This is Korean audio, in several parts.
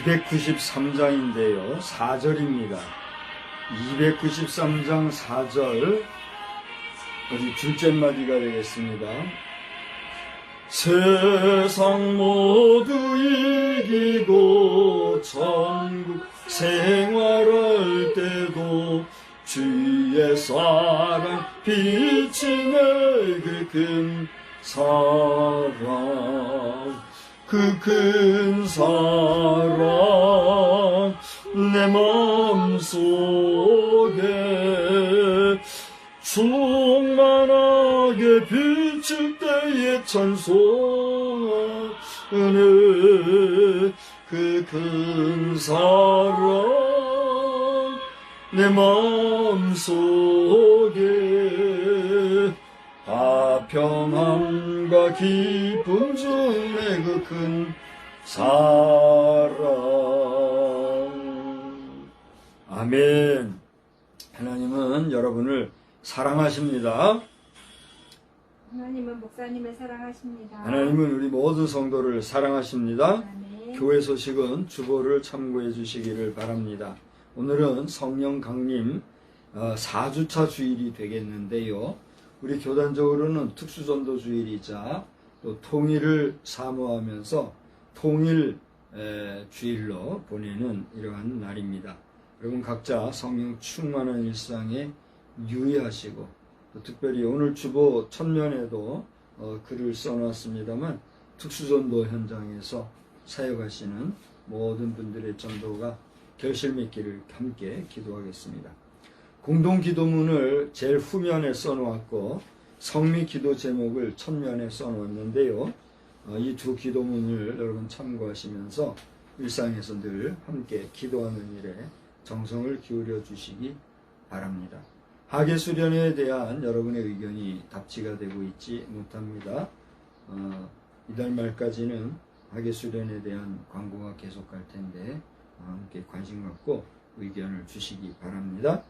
293장인데요. 4절입니다. 293장 4절 우리 둘째 마디가 되겠습니다. 세상 모두 이기고 천국 생활할 때도 주의 사랑 비치네 그 큰 사랑 그 큰 사랑 내 마음속에 충만하게 비칠 때에 찬송하네 그 큰 사랑 내 마음속에 평안과 기쁨 중에 그 큰 사랑. 아멘. 하나님은 여러분을 사랑하십니다. 하나님은 목사님을 사랑하십니다. 하나님은 우리 모든 성도를 사랑하십니다. 아멘. 교회 소식은 주보를 참고해 주시기를 바랍니다. 오늘은 성령 강림 4주차 주일이 되겠는데요. 우리 교단적으로는 특수전도 주일이자 또 통일을 사모하면서 통일 주일로 보내는 이러한 날입니다. 여러분 각자 성령 충만한 일상에 유의하시고 또 특별히 오늘 주보 첫면에도 글을 써놨습니다만 특수전도 현장에서 사역하시는 모든 분들의 전도가 결실맺기를 함께 기도하겠습니다. 공동기도문을 제일 후면에 써놓았고 성미기도 제목을 첫면에 써놓았는데요. 이 두 기도문을 여러분 참고하시면서 일상에서 늘 함께 기도하는 일에 정성을 기울여 주시기 바랍니다. 하계수련에 대한 여러분의 의견이 답지가 되고 있지 못합니다. 이달 말까지는 하계수련에 대한 광고가 계속할 텐데 함께 관심 갖고 의견을 주시기 바랍니다.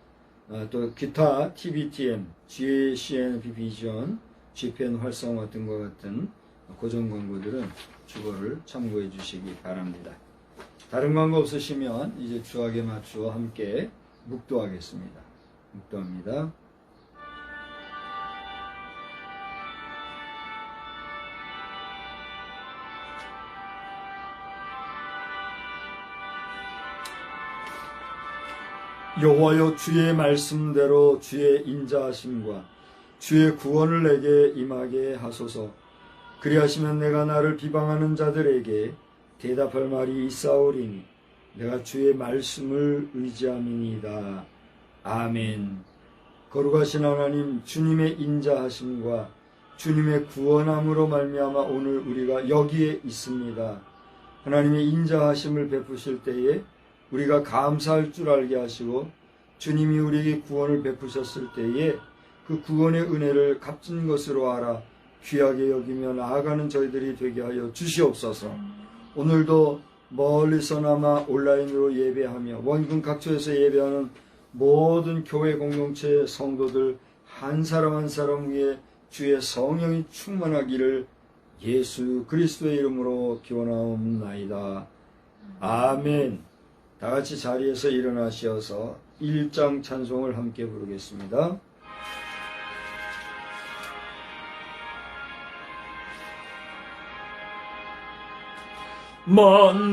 또 기타 TBTM, GCN 비전, GPN 활성화 등과 같은 고정 광고들은 주보를 참고해 주시기 바랍니다. 다른 광고 없으시면 이제 주학에 맞추어 함께 묵도하겠습니다. 묵도합니다. 여호와여 주의 말씀대로 주의 인자하심과 주의 구원을 내게 임하게 하소서. 그리하시면 내가 나를 비방하는 자들에게 대답할 말이 있사오리니 내가 주의 말씀을 의지함이니이다. 아멘. 거룩하신 하나님, 주님의 인자하심과 주님의 구원함으로 말미암아 오늘 우리가 여기에 있습니다. 하나님의 인자하심을 베푸실 때에 우리가 감사할 줄 알게 하시고 주님이 우리에게 구원을 베푸셨을 때에 그 구원의 은혜를 값진 것으로 알아 귀하게 여기며 나아가는 저희들이 되게 하여 주시옵소서. 오늘도 멀리서나마 온라인으로 예배하며 원군 각처에서 예배하는 모든 교회 공동체 성도들 한 사람 한 사람 위에 주의 성령이 충만하기를 예수 그리스도의 이름으로 기원하옵나이다. 아멘. 다같이 자리에서 일어나셔서 1장 찬송을 함께 부르겠습니다.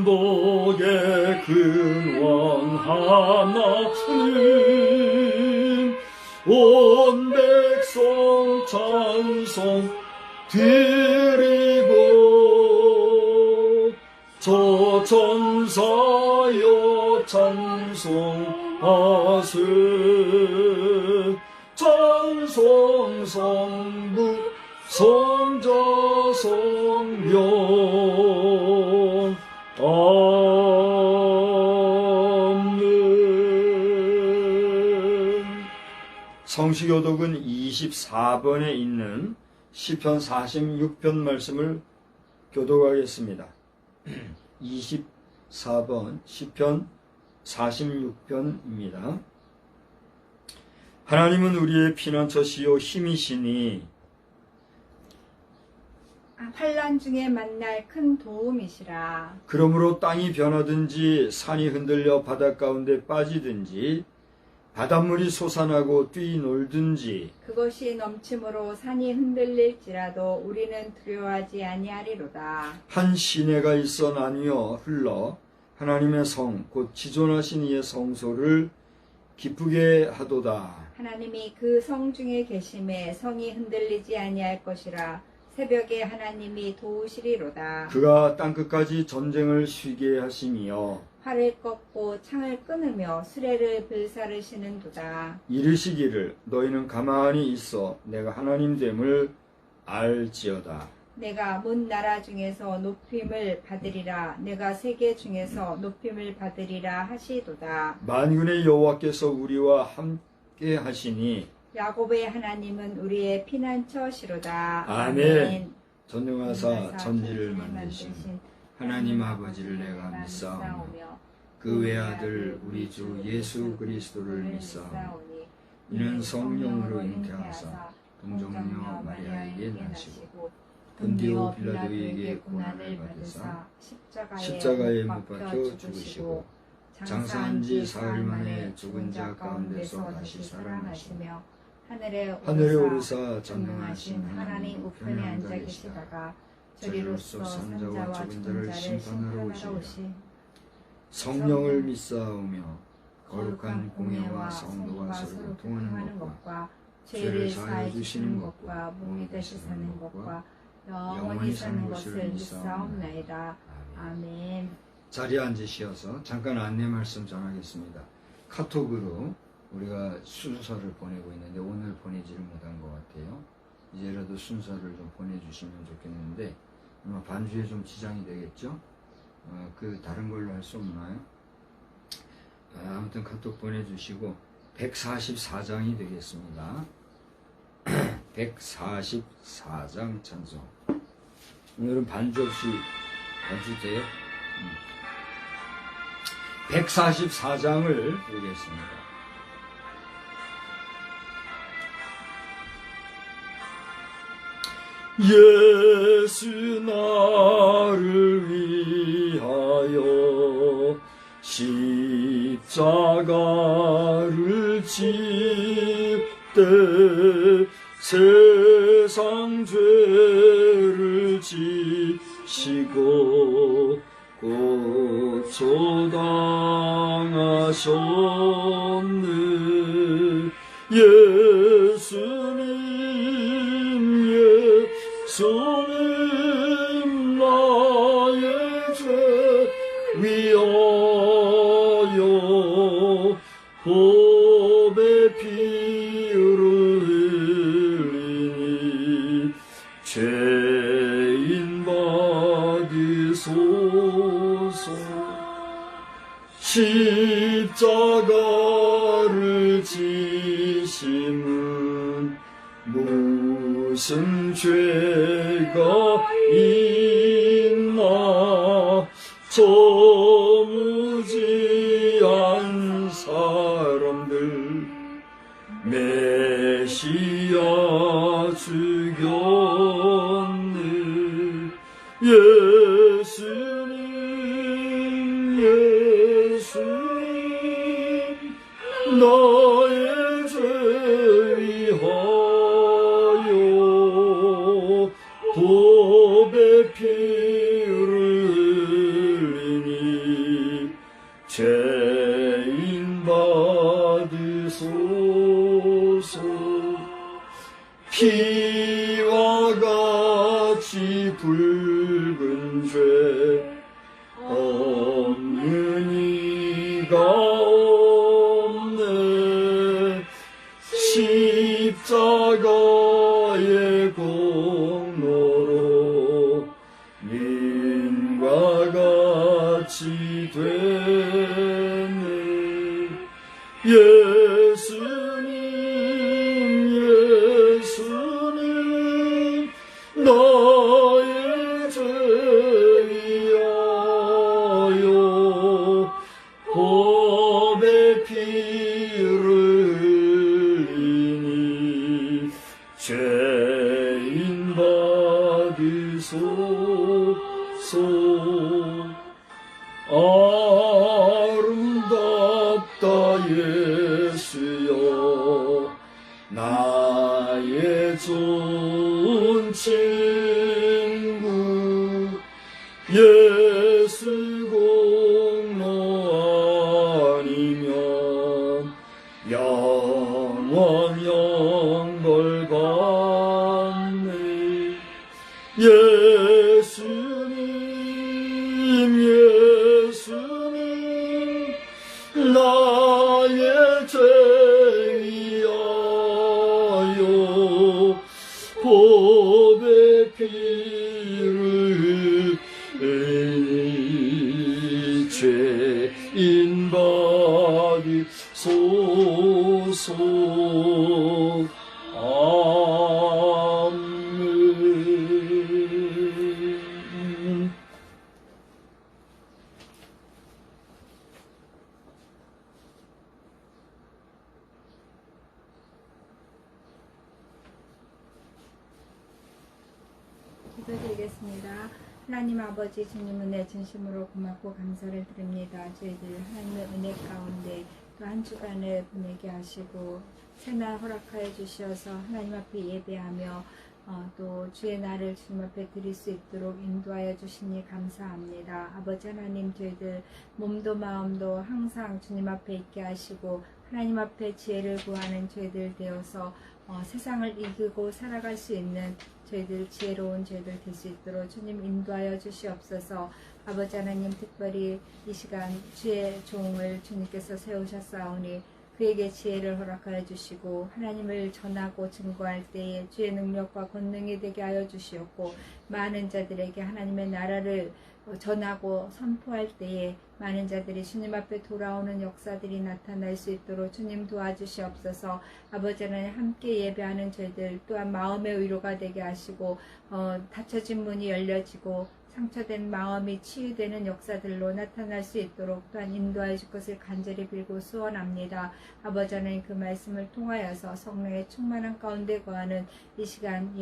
만복의 근원 하나님 온 백성 찬송 드리고 저 천사여 찬송하세 찬송 성부 성자 성령 아멘. 성시교독은 24번에 있는 시편 46편 말씀을 교독하겠습니다. 24번 시편 46편입니다. 하나님은 우리의 피난처시요 힘이시니 환난 중에 만날 큰 도움이시라. 그러므로 땅이 변하든지 산이 흔들려 바닷 가운데 빠지든지 바닷물이 솟아나고 뛰놀든지 그것이 넘침으로 산이 흔들릴지라도 우리는 두려워하지 아니하리로다. 한 시내가 있어 나뉘어 흘러 하나님의 성 곧 지존하신 이의 성소를 기쁘게 하도다. 하나님이 그 성 중에 계심에 성이 흔들리지 아니할 것이라. 새벽에 하나님이 도우시리로다. 그가 땅끝까지 전쟁을 쉬게 하시며 활을 꺾고 창을 끊으며 수레를 불사르시는도다. 이르시기를 너희는 가만히 있어 내가 하나님 됨을 알지어다. 내가 문 나라 중에서 높임을 받으리라. 내가 세계 중에서 높임을 받으리라 하시도다. 만군의 여호와께서 우리와 함께 하시니 야곱의 하나님은 우리의 피난처시로다. 아멘. 전능하사 천지를 만드신 하나님 아버지를 내가 믿사오며 그 외아들 우리 주 예수 그리스도를 믿사오니 이는 성령으로 잉태하사 동정녀 마리아에게 나시고 본디오 빌라도에게 고난을 받으사 십자가에 못 박혀 죽으시고 장사한 지 사흘 만에 죽은 자 가운데서 다시 살아나시며 하늘에 오르사 전능하신 하나님 우편에 앉아 계시다가 저리로서 산자와 죽은 자를 심판하러 오시리라. 성령을 믿사오며 거룩한 공예와 성도가 서로 통하는 것과 죄를 사해 주시는 것과 몸이 다시 사는 것과 영원히 사는 것을 믿사옵나이다. 아멘. 자리에 앉으시어서 잠깐 안내 말씀 전하겠습니다. 카톡으로 우리가 순서를 보내고 있는데 오늘 보내지를 못한 것 같아요. 이제라도 순서를 좀 보내주시면 좋겠는데 아마 반주에 좀 지장이 되겠죠? 다른 걸로 할 수 없나요? 아무튼 카톡 보내주시고 144장이 되겠습니다. 144장 찬송. 오늘은 반주 없이 반주 돼요? 144장을 보겠습니다. 예수 나를 위하여 십자가를 짓되 세상 죄를 지시고 고초당하셨네. 예수님 나의 죄 위하여 보배 피를 흘리니 죄인 받으소서. 십자가를 지심은 무슨 죄가 있나. 저무지한 사람들 메시아 죽였네. 예수님 나의 죄 위하여 보배 피를 흘리니 죄인 받으소서. 피와 같이 붉은 죄 없는 이가 없네. 십자가의 공로로 민과 같이 되네. 예수님 나의 죄 위하여 보배 피를 흘리니 죄인 받으소서. 아름답다 예수여 나의 좋은 친구 예수 공로 아니면 영원 영벌 받네 예수님 나의 죄 위하여 보배 피를 죄인 받으소서 아멘. 기도드리겠습니다. 하나님 아버지 주님 은혜 진심으로 고맙고 감사를 드립니다. 저희들 하나님의 은혜 가운데 또 한 주간을 보내게 하시고 새날 허락하여 주셔서 하나님 앞에 예배하며 또 주의 날을 주님 앞에 드릴 수 있도록 인도하여 주시니 감사합니다. 아버지 하나님 저희들 몸도 마음도 항상 주님 앞에 있게 하시고 하나님 앞에 지혜를 구하는 저희들 되어서 세상을 이기고 살아갈 수 있는 저희들 지혜로운 저희들 될 수 있도록 주님 인도하여 주시옵소서. 아버지 하나님 특별히 이 시간 주의 종을 주님께서 세우셨사오니 그에게 지혜를 허락하여 주시고 하나님을 전하고 증거할 때에 주의 능력과 권능이 되게 하여 주시옵고 많은 자들에게 하나님의 나라를 전하고 선포할 때에 많은 자들이 주님 앞에 돌아오는 역사들이 나타날 수 있도록 주님 도와주시옵소서. 아버지 하나님 함께 예배하는 저희들 또한 마음의 위로가 되게 하시고 닫혀진 문이 열려지고 상처된 마음이 치유되는 역사들로 나타날 수 있도록 또한 인도하여 줄 것을 간절히 빌고 소원합니다. 아버지 하나님 그 말씀을 통하여서 성령의 충만한 가운데 거하는 이 시간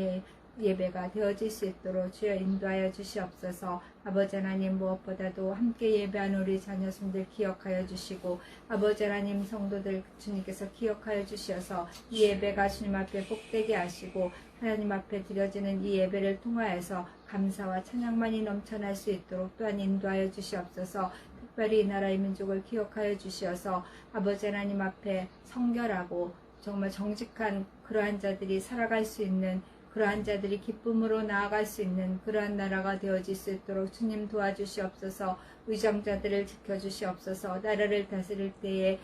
예배가 되어질 수 있도록 주여 인도하여 주시옵소서. 아버지 하나님 무엇보다도 함께 예배하는 우리 자녀손들 기억하여 주시고 아버지 하나님 성도들 주님께서 기억하여 주셔서 이 예배가 주님 앞에 복되게 하시고 하나님 앞에 드려지는 이 예배를 통하여서 감사와 찬양만이 넘쳐날 수 있도록 또한 인도하여 주시옵소서. 특별히 이 나라의 민족을 기억하여 주시어서 아버지 하나님 앞에 성결하고 정말 정직한 그러한 자들이 살아갈 수 있는 그러한 자들이 기쁨으로 나아갈 수 있는 그러한 나라가 되어질 수 있도록 주님 도와주시옵소서. 위정자들을 지켜주시옵소서. 나라를 다스릴 때에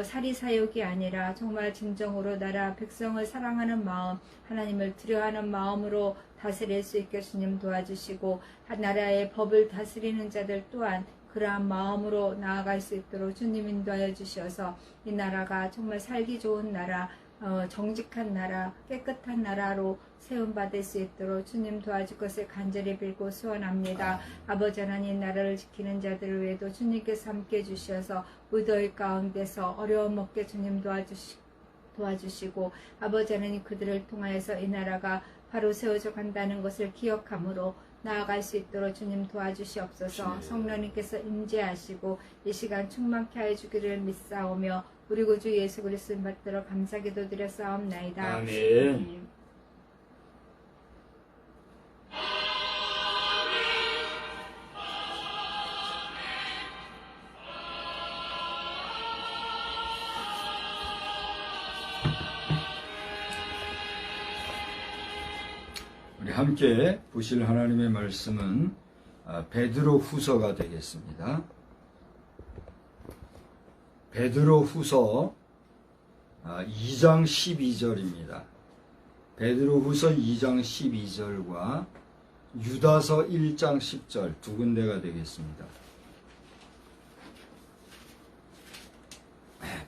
사리사욕이 아니라 정말 진정으로 나라 백성을 사랑하는 마음 하나님을 두려워하는 마음으로 다스릴 수 있게 주님 도와주시고 나라의 법을 다스리는 자들 또한 그러한 마음으로 나아갈 수 있도록 주님 인도하여 주셔서 이 나라가 정말 살기 좋은 나라 정직한 나라, 깨끗한 나라로 세움받을 수 있도록 주님 도와줄 것을 간절히 빌고 소원합니다. 아버지 하나님 나라를 지키는 자들을 위해도 주님께서 함께 주셔서 무더위 가운데서 어려움 없게 주님 도와주시고 아버지 하나님 그들을 통하여서 이 나라가 바로 세워져 간다는 것을 기억함으로 나아갈 수 있도록 주님 도와주시옵소서. 성령님께서 임재하시고 이 시간 충만케 하여 주기를 믿사오며 우리 구주 예수 그리스도 받들어 감사기도 드려 싸움나이다. 아멘. 우리 함께 보실 하나님의 말씀은 베드로 후서가 되겠습니다. 베드로 후서 2장 12절입니다. 베드로 후서 2장 12절과 유다서 1장 10절 두 군데가 되겠습니다.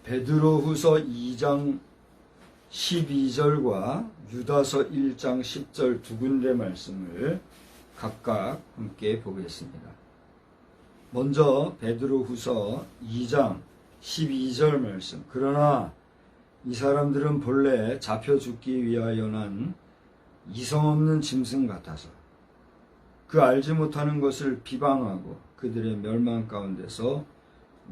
베드로 후서 2장 12절과 유다서 1장 10절 두 군데 말씀을 각각 함께 보겠습니다. 먼저 베드로 후서 2장 12절 말씀. 그러나 이 사람들은 본래 잡혀 죽기 위하여 난 이성 없는 짐승 같아서 그 알지 못하는 것을 비방하고 그들의 멸망 가운데서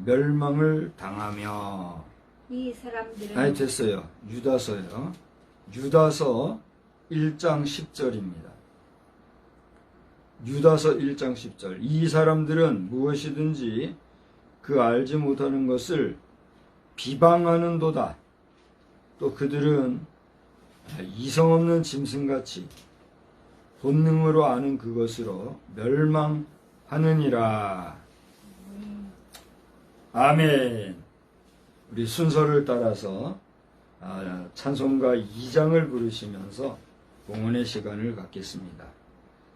멸망을 당하며. 이 사람들은 아니 됐어요. 유다서요. 유다서 1장 10절입니다. 유다서 1장 10절. 이 사람들은 무엇이든지 그 알지 못하는 것을 비방하는도다. 또 그들은 이성 없는 짐승같이 본능으로 아는 그것으로 멸망하느니라. 아멘. 우리 순서를 따라서 찬송가 2장을 부르시면서 봉헌의 시간을 갖겠습니다.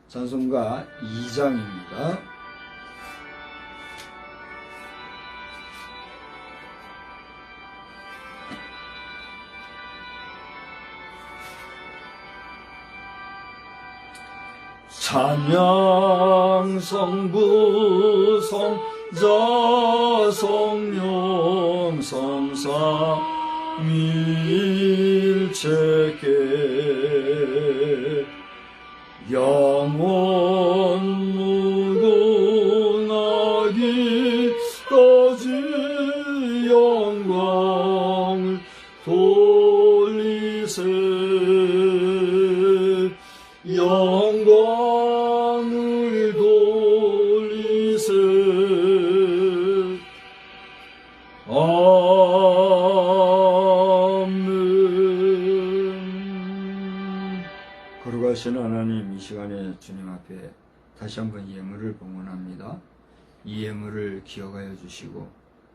찬송가 2장입니다. 찬양 성부 성자 성령 성삼 일체계 영원 무궁하기까지 영광을 돌리세. 영광을 돌리세. 아멘. 거룩하신 하나님, 이 시간에 주님 앞에 다시 한번 예물을 봉헌합니다. 이 예물을 기억하여 주시고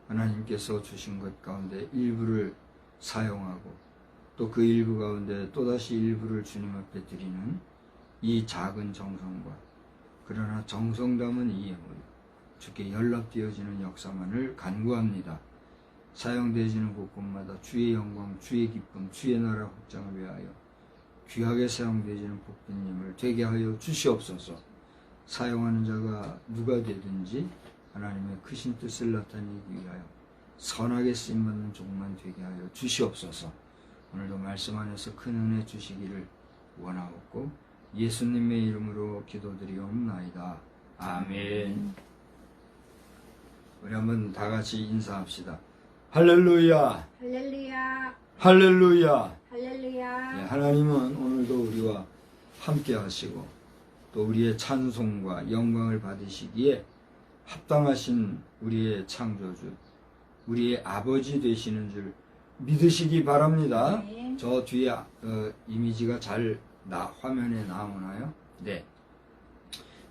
하나님께서 주신 것 가운데 일부를 사용하고 또 그 일부 가운데 또다시 일부를 주님 앞에 드리는 이 작은 정성과 그러나 정성 담은 이 예물 주께 연락되어지는 역사만을 간구합니다. 사용되어지는 곳곳마다 주의 영광, 주의 기쁨, 주의 나라 확장을 위하여 귀하게 사용되어지는 복된 예물 되게 하여 주시옵소서. 사용하는 자가 누가 되든지 하나님의 크신 뜻을 나타내기 위하여 선하게 쓰임받는 종만 되게 하여 주시옵소서. 오늘도 말씀 안에서 큰 은혜 주시기를 원하옵고 예수님의 이름으로 기도드리옵나이다. 아멘. 우리 한번 다 같이 인사합시다. 할렐루야. 할렐루야. 할렐루야. 할렐루야. 예, 하나님은 오늘도 우리와 함께 하시고 또 우리의 찬송과 영광을 받으시기에 합당하신 우리의 창조주, 우리의 아버지 되시는 줄 믿으시기 바랍니다. 네. 저 뒤에 이미지가 잘 화면에 나오나요? 네.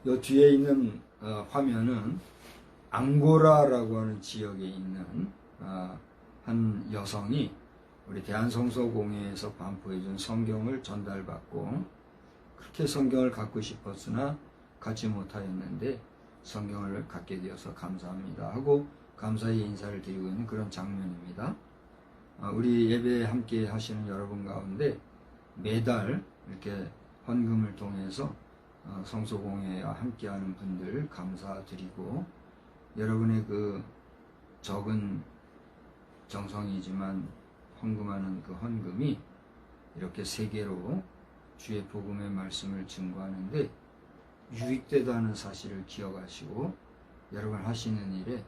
요 뒤에 있는 화면은 앙고라라고 하는 지역에 있는 한 여성이 우리 대한성서공회에서 반포해준 성경을 전달받고 그렇게 성경을 갖고 싶었으나 갖지 못하였는데 성경을 갖게 되어서 감사합니다 하고 감사의 인사를 드리고 있는 그런 장면입니다. 우리 예배에 함께 하시는 여러분 가운데 매달 이렇게 헌금을 통해서 성소공회와 함께하는 분들 감사드리고 여러분의 그 적은 정성이지만 헌금하는 그 헌금이 이렇게 세계로 주의 복음의 말씀을 증거하는데 유익되다는 사실을 기억하시고 여러분 하시는 일에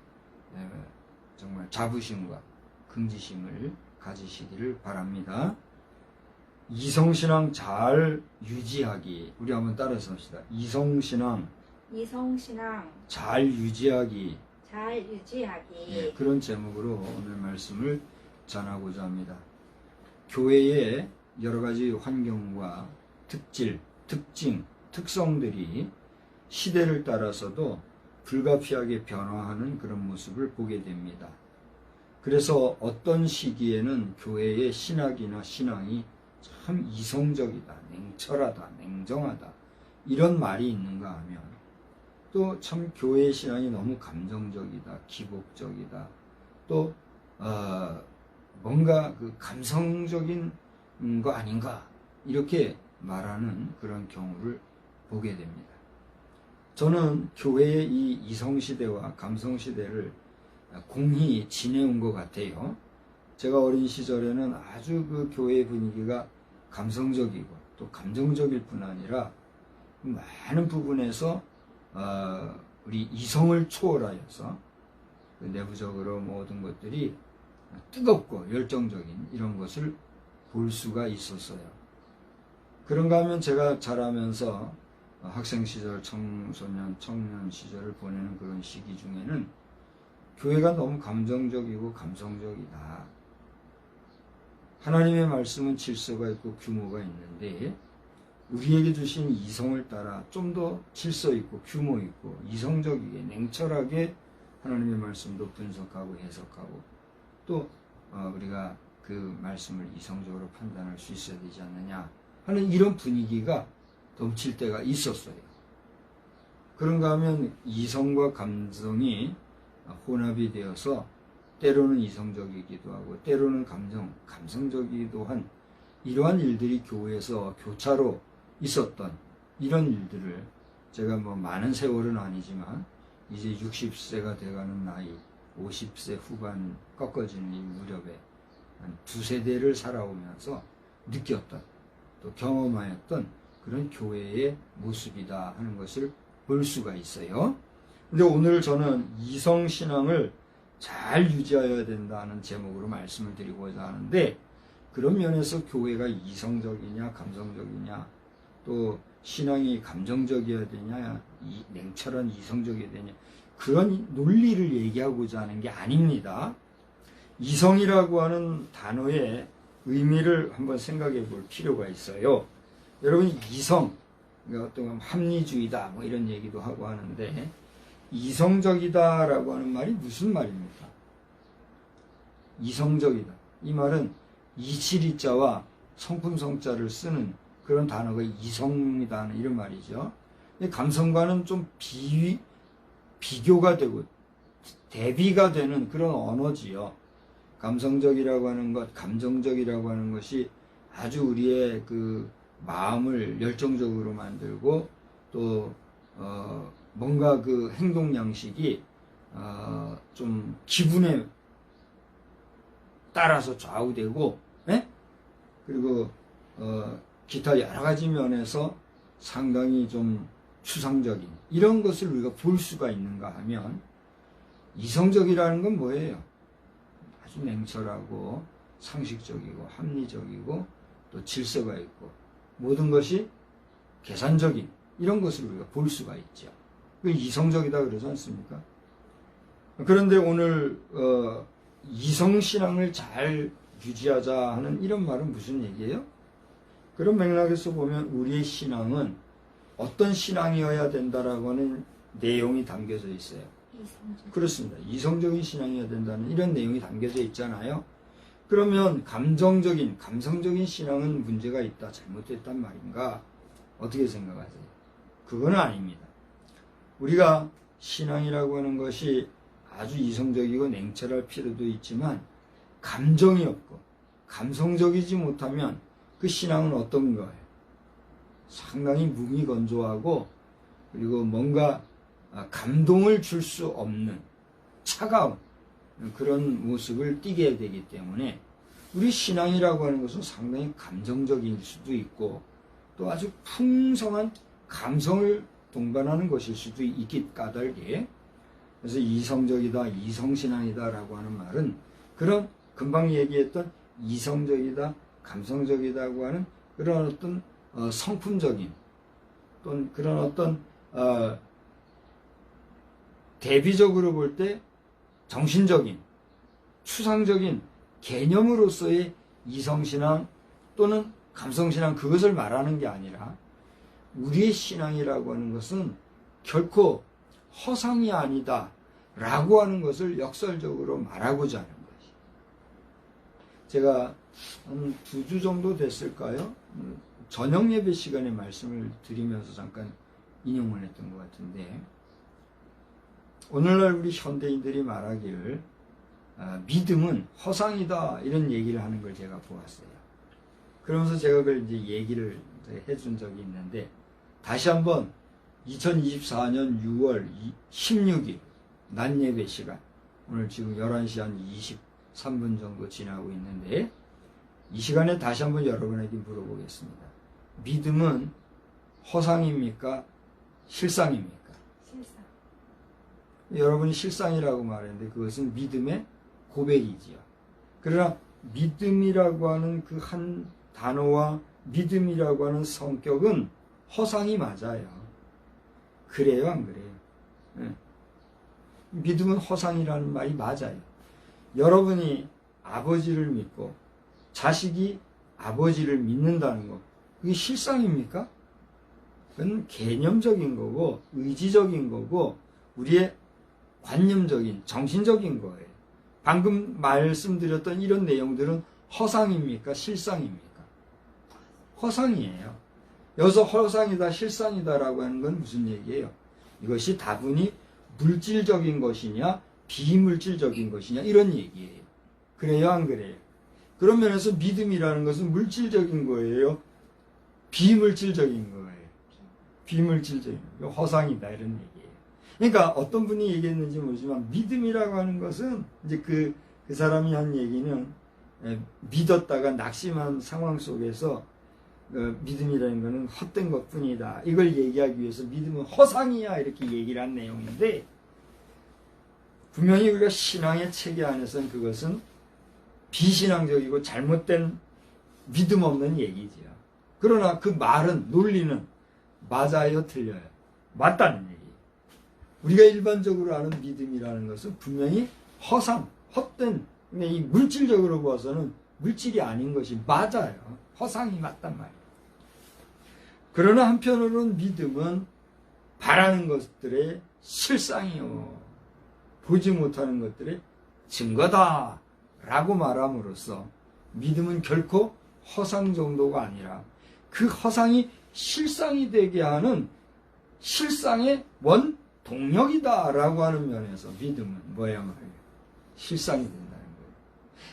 정말 자부심과 긍지심을 가지시기를 바랍니다. 이성신앙 잘 유지하기. 우리 한번 따라서 합시다. 이성신앙 잘 유지하기. 예, 그런 제목으로 오늘 말씀을 전하고자 합니다. 교회의 여러 가지 환경과 특질, 특징, 특성들이 시대를 따라서도 불가피하게 변화하는 그런 모습을 보게 됩니다. 그래서 어떤 시기에는 교회의 신학이나 신앙이 참 이성적이다, 냉철하다, 냉정하다 이런 말이 있는가 하면 또 참 교회의 신앙이 너무 감정적이다, 기복적이다, 또 뭔가 그 감성적인 거 아닌가 이렇게 말하는 그런 경우를 보게 됩니다. 저는 교회의 이 이성시대와 감성시대를 공히 지내온 것 같아요. 제가 어린 시절에는 아주 그 교회 분위기가 감성적이고 또 감정적일 뿐 아니라 많은 부분에서 우리 이성을 초월하여서 그 내부적으로 모든 것들이 뜨겁고 열정적인 이런 것을 볼 수가 있었어요. 그런가 하면 제가 자라면서 학생 시절, 청소년, 청년 시절을 보내는 그런 시기 중에는 교회가 너무 감정적이고 감성적이다. 하나님의 말씀은 질서가 있고 규모가 있는데 우리에게 주신 이성을 따라 좀 더 질서 있고 규모 있고 이성적이게 냉철하게 하나님의 말씀도 분석하고 해석하고 또 우리가 그 말씀을 이성적으로 판단할 수 있어야 되지 않느냐 하는 이런 분위기가 넘칠 때가 있었어요. 그런가 하면 이성과 감성이 혼합이 되어서 때로는 이성적이기도 하고 때로는 감성적이기도 한 이러한 일들이 교회에서 교차로 있었던 이런 일들을 제가 뭐 많은 세월은 아니지만 이제 60세가 돼가는 나이 50세 후반 꺾어지는 이 무렵에 한 두세 대를 살아오면서 느꼈던 또 경험하였던 그런 교회의 모습이다 하는 것을 볼 수가 있어요. 근데 오늘 저는 이성신앙을 잘 유지하여야 된다는 제목으로 말씀을 드리고자 하는데 그런 면에서 교회가 이성적이냐 감성적이냐 또 신앙이 감정적이어야 되냐 냉철한 이성적이어야 되냐 그런 논리를 얘기하고자 하는 게 아닙니다. 이성이라고 하는 단어의 의미를 한번 생각해 볼 필요가 있어요. 여러분 이성, 어떤 합리주의다 뭐 이런 얘기도 하고 하는데 이성적이다라고 하는 말이 무슨 말입니까? 이성적이다. 이 말은 이치리자와 성품성자를 쓰는 그런 단어가 이성이다 하는 이런 말이죠. 감성과는 좀 비교가 되고 대비가 되는 그런 언어지요. 감성적이라고 하는 것, 감정적이라고 하는 것이 아주 우리의 그 마음을 열정적으로 만들고 또 뭔가 그 행동 양식이 좀 기분에 따라서 좌우되고 그리고 기타 여러 가지 면에서 상당히 좀 추상적인 이런 것을 우리가 볼 수가 있는가 하면 이성적이라는 건 뭐예요? 아주 냉철하고 상식적이고 합리적이고 또 질서가 있고 모든 것이 계산적인 이런 것을 우리가 볼 수가 있죠. 이성적이다 그러지 않습니까? 그런데 오늘 이성신앙을 잘 유지하자 하는 이런 말은 무슨 얘기예요? 그런 맥락에서 보면 우리의 신앙은 어떤 신앙이어야 된다라고 하는 내용이 담겨져 있어요. 그렇습니다. 이성적인 신앙이어야 된다는 이런 내용이 담겨져 있잖아요. 그러면 감성적인 신앙은 문제가 있다, 잘못됐단 말인가? 어떻게 생각하세요? 그건 아닙니다. 우리가 신앙이라고 하는 것이 아주 이성적이고 냉철할 필요도 있지만 감정이 없고 감성적이지 못하면 그 신앙은 어떤 거예요? 상당히 무미건조하고 그리고 뭔가 감동을 줄 수 없는 차가운 그런 모습을 띠게 되기 때문에 우리 신앙이라고 하는 것은 상당히 감정적일 수도 있고 또 아주 풍성한 감성을 동반하는 것일 수도 있기 까닭에 그래서 이성적이다, 이성신앙이다 라고 하는 말은 그런 금방 얘기했던 이성적이다, 감성적이다고 하는 그런 어떤 성품적인 또는 그런 어떤 대비적으로 볼 때 정신적인 추상적인 개념으로서의 이성신앙 또는 감성신앙 그것을 말하는 게 아니라 우리의 신앙이라고 하는 것은 결코 허상이 아니다 라고 하는 것을 역설적으로 말하고자 하는 것이. 제가 한 2주 정도 됐을까요? 저녁 예배 시간에 말씀을 드리면서 잠깐 인용을 했던 것 같은데 오늘날 우리 현대인들이 말하기를 믿음은 허상이다 이런 얘기를 하는 걸 제가 보았어요. 그러면서 제가 그걸 이제 얘기를 해준 적이 있는데 다시 한번 2024년 6월 16일 낮 예배 시간 오늘 지금 11시 한 23분 정도 지나고 있는데 이 시간에 다시 한번 여러분에게 물어보겠습니다. 믿음은 허상입니까? 실상입니까? 실상. 여러분이 실상이라고 말했는데 그것은 믿음의 고백이지요. 그러나 믿음이라고 하는 그 한 단어와 믿음이라고 하는 성격은 허상이 맞아요. 그래요, 안 그래요? 네. 믿음은 허상이라는 말이 맞아요. 여러분이 아버지를 믿고 자식이 아버지를 믿는다는 것, 그게 실상입니까? 그건 개념적인 거고 의지적인 거고 우리의 관념적인 정신적인 거예요. 방금 말씀드렸던 이런 내용들은 허상입니까? 실상입니까? 허상이에요. 여기서 허상이다 실상이다라고 하는 건 무슨 얘기예요? 이것이 다분히 물질적인 것이냐 비물질적인 것이냐 이런 얘기예요. 그래요, 안 그래요? 그런 면에서 믿음이라는 것은 물질적인 거예요, 비물질적인 거예요? 비물질적인 거, 허상이다 이런 얘기예요. 그러니까 어떤 분이 얘기했는지 모르지만 믿음이라고 하는 것은 이제 그 사람이 한 얘기는 믿었다가 낙심한 상황 속에서 믿음이라는 것은 헛된 것뿐이다, 이걸 얘기하기 위해서 믿음은 허상이야 이렇게 얘기를 한 내용인데, 분명히 우리가 신앙의 체계 안에서는 그것은 비신앙적이고 잘못된 믿음 없는 얘기지요. 그러나 그 말은 논리는 맞아요, 틀려요? 맞다는 얘기예요. 우리가 일반적으로 아는 믿음이라는 것은 분명히 허상, 헛된, 이 물질적으로 봐서는 물질이 아닌 것이 맞아요. 허상이 맞단 말이에요. 그러나 한편으로는 믿음은 바라는 것들의 실상이요, 보지 못하는 것들의 증거다 라고 말함으로써 믿음은 결코 허상 정도가 아니라 그 허상이 실상이 되게 하는 실상의 원 동력이다 라고 하는 면에서 믿음은 뭐야 말이에요? 실상이 된다는 거예요.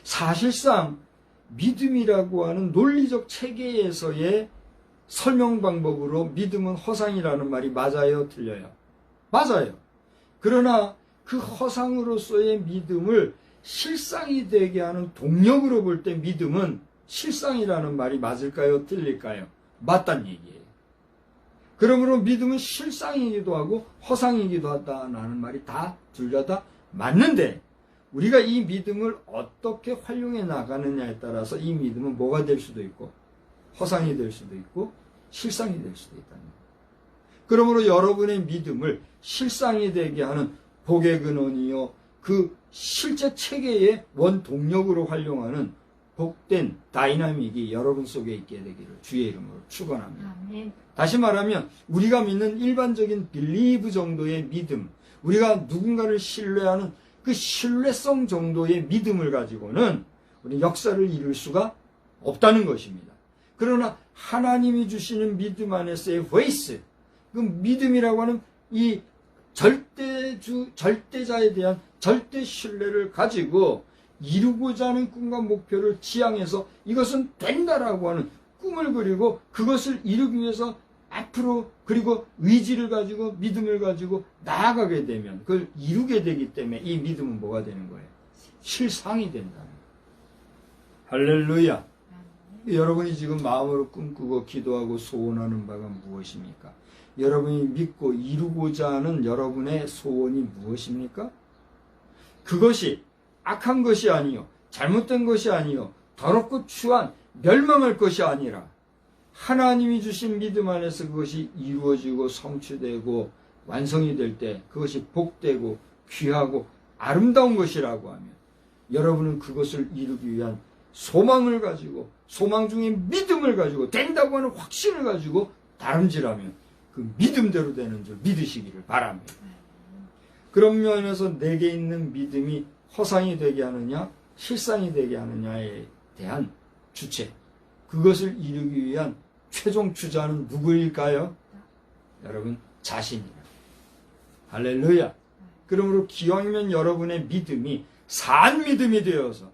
사실상 믿음이라고 하는 논리적 체계에서의 설명 방법으로 믿음은 허상이라는 말이 맞아요, 틀려요? 맞아요. 그러나 그 허상으로서의 믿음을 실상이 되게 하는 동력으로 볼 때 믿음은 실상이라는 말이 맞을까요, 틀릴까요? 맞단 얘기예요. 그러므로 믿음은 실상이기도 하고 허상이기도 하다는 말이 둘 다 맞는데, 우리가 이 믿음을 어떻게 활용해 나가느냐에 따라서 이 믿음은 뭐가 될 수도 있고 허상이 될 수도 있고 실상이 될 수도 있다는 거예요. 그러므로 여러분의 믿음을 실상이 되게 하는 복의 근원이요, 그 실제 체계의 원동력으로 활용하는 복된 다이나믹이 여러분 속에 있게 되기를 주의 이름으로 축원합니다. 아멘. 다시 말하면 우리가 믿는 일반적인 빌리브 정도의 믿음, 우리가 누군가를 신뢰하는 그 신뢰성 정도의 믿음을 가지고는 우리 역사를 이룰 수가 없다는 것입니다. 그러나 하나님이 주시는 믿음 안에서의 베이스, 그 믿음이라고 하는 이 절대자에 대한 절대 신뢰를 가지고 이루고자 하는 꿈과 목표를 지향해서 이것은 된다라고 하는 꿈을 그리고 그것을 이루기 위해서 앞으로 그리고 의지를 가지고 믿음을 가지고 나아가게 되면 그걸 이루게 되기 때문에 이 믿음은 뭐가 되는 거예요? 실상이 된다는 거예요. 할렐루야. 여러분이 지금 마음으로 꿈꾸고 기도하고 소원하는 바가 무엇입니까? 여러분이 믿고 이루고자 하는 여러분의 소원이 무엇입니까? 그것이 악한 것이 아니요, 잘못된 것이 아니요, 더럽고 추한 멸망할 것이 아니라 하나님이 주신 믿음 안에서 그것이 이루어지고 성취되고 완성이 될 때 그것이 복되고 귀하고 아름다운 것이라고 하면 여러분은 그것을 이루기 위한 소망을 가지고, 소망 중에 믿음을 가지고, 된다고 하는 확신을 가지고 다름질하면 그 믿음대로 되는 줄 믿으시기를 바랍니다. 그런 면에서 내게 있는 믿음이 허상이 되게 하느냐 실상이 되게 하느냐에 대한 주체, 그것을 이루기 위한 최종 주자는 누구일까요? 여러분 자신이다. 할렐루야. 그러므로 기왕이면 여러분의 믿음이 산 믿음이 되어서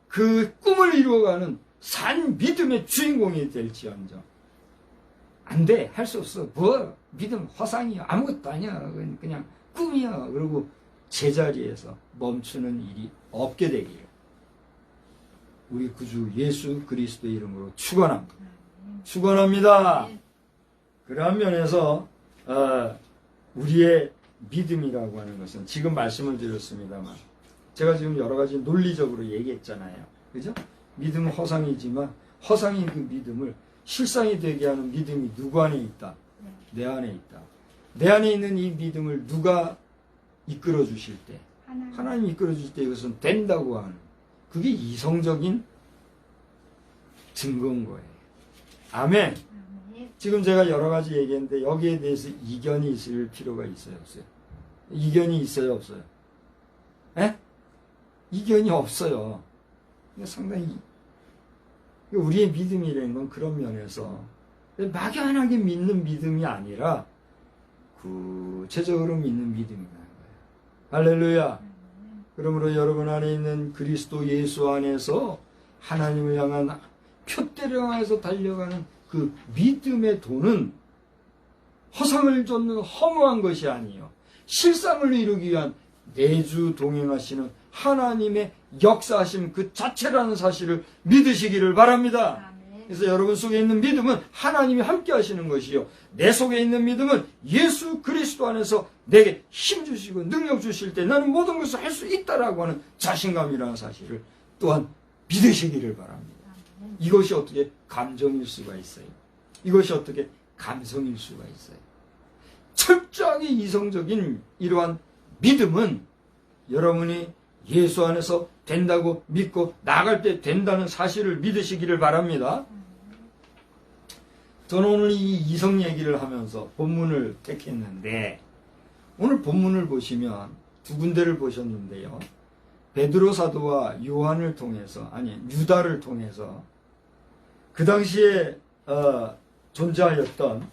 그 꿈을 이루어가는 산 믿음의 주인공이 될지언정. 안 돼, 할 수 없어. 뭐 믿음 허상이야, 아무것도 아니야, 그냥 꿈이야, 그러고 제자리에서 멈추는 일이 없게 되기를 우리 구주 예수 그리스도의 이름으로 축원합니다. 축원합니다. 그러한 면에서 우리의 믿음이라고 하는 것은 지금 말씀을 드렸습니다만 제가 지금 여러 가지 논리적으로 얘기했잖아요. 그죠? 믿음은 허상이지만 허상인 그 믿음을 실상이 되게 하는 믿음이 누구 안에 있다? 내 안에 있다. 내 안에 있는 이 믿음을 누가 이끌어 주실 때 하나님이 이끌어 주실 때 이것은 된다고 하는 그게 이성적인 증거인 거예요. 아멘. 지금 제가 여러 가지 얘기했는데 여기에 대해서 이견이 있을 필요가 있어요, 없어요? 이견이 있어요, 없어요? 에? 이견이 없어요. 상당히 우리의 믿음이라는 건 그런 면에서 막연하게 믿는 믿음이 아니라 구체적으로 믿는 믿음이라는 거예요. 할렐루야. 그러므로 여러분 안에 있는 그리스도 예수 안에서 하나님을 향한 표대를 향해서 달려가는 그 믿음의 도는 허상을 쫓는 허무한 것이 아니요 실상을 이루기 위한 내주 동행하시는 하나님의 역사하심 그 자체라는 사실을 믿으시기를 바랍니다. 그래서 여러분 속에 있는 믿음은 하나님이 함께 하시는 것이요 내 속에 있는 믿음은 예수 그리스도 안에서 내게 힘 주시고 능력 주실 때 나는 모든 것을 할 수 있다라고 하는 자신감이라는 사실을 또한 믿으시기를 바랍니다. 이것이 어떻게 감정일 수가 있어요? 이것이 어떻게 감성일 수가 있어요? 철저하게 이성적인 이러한 믿음은 여러분이 예수 안에서 된다고 믿고 나갈 때 된다는 사실을 믿으시기를 바랍니다. 저는 오늘 이 이성 얘기를 하면서 본문을 택했는데 오늘 본문을 보시면 두 군데를 보셨는데요. 베드로 사도와 요한을 통해서 유다를 통해서 그 당시에 존재하였던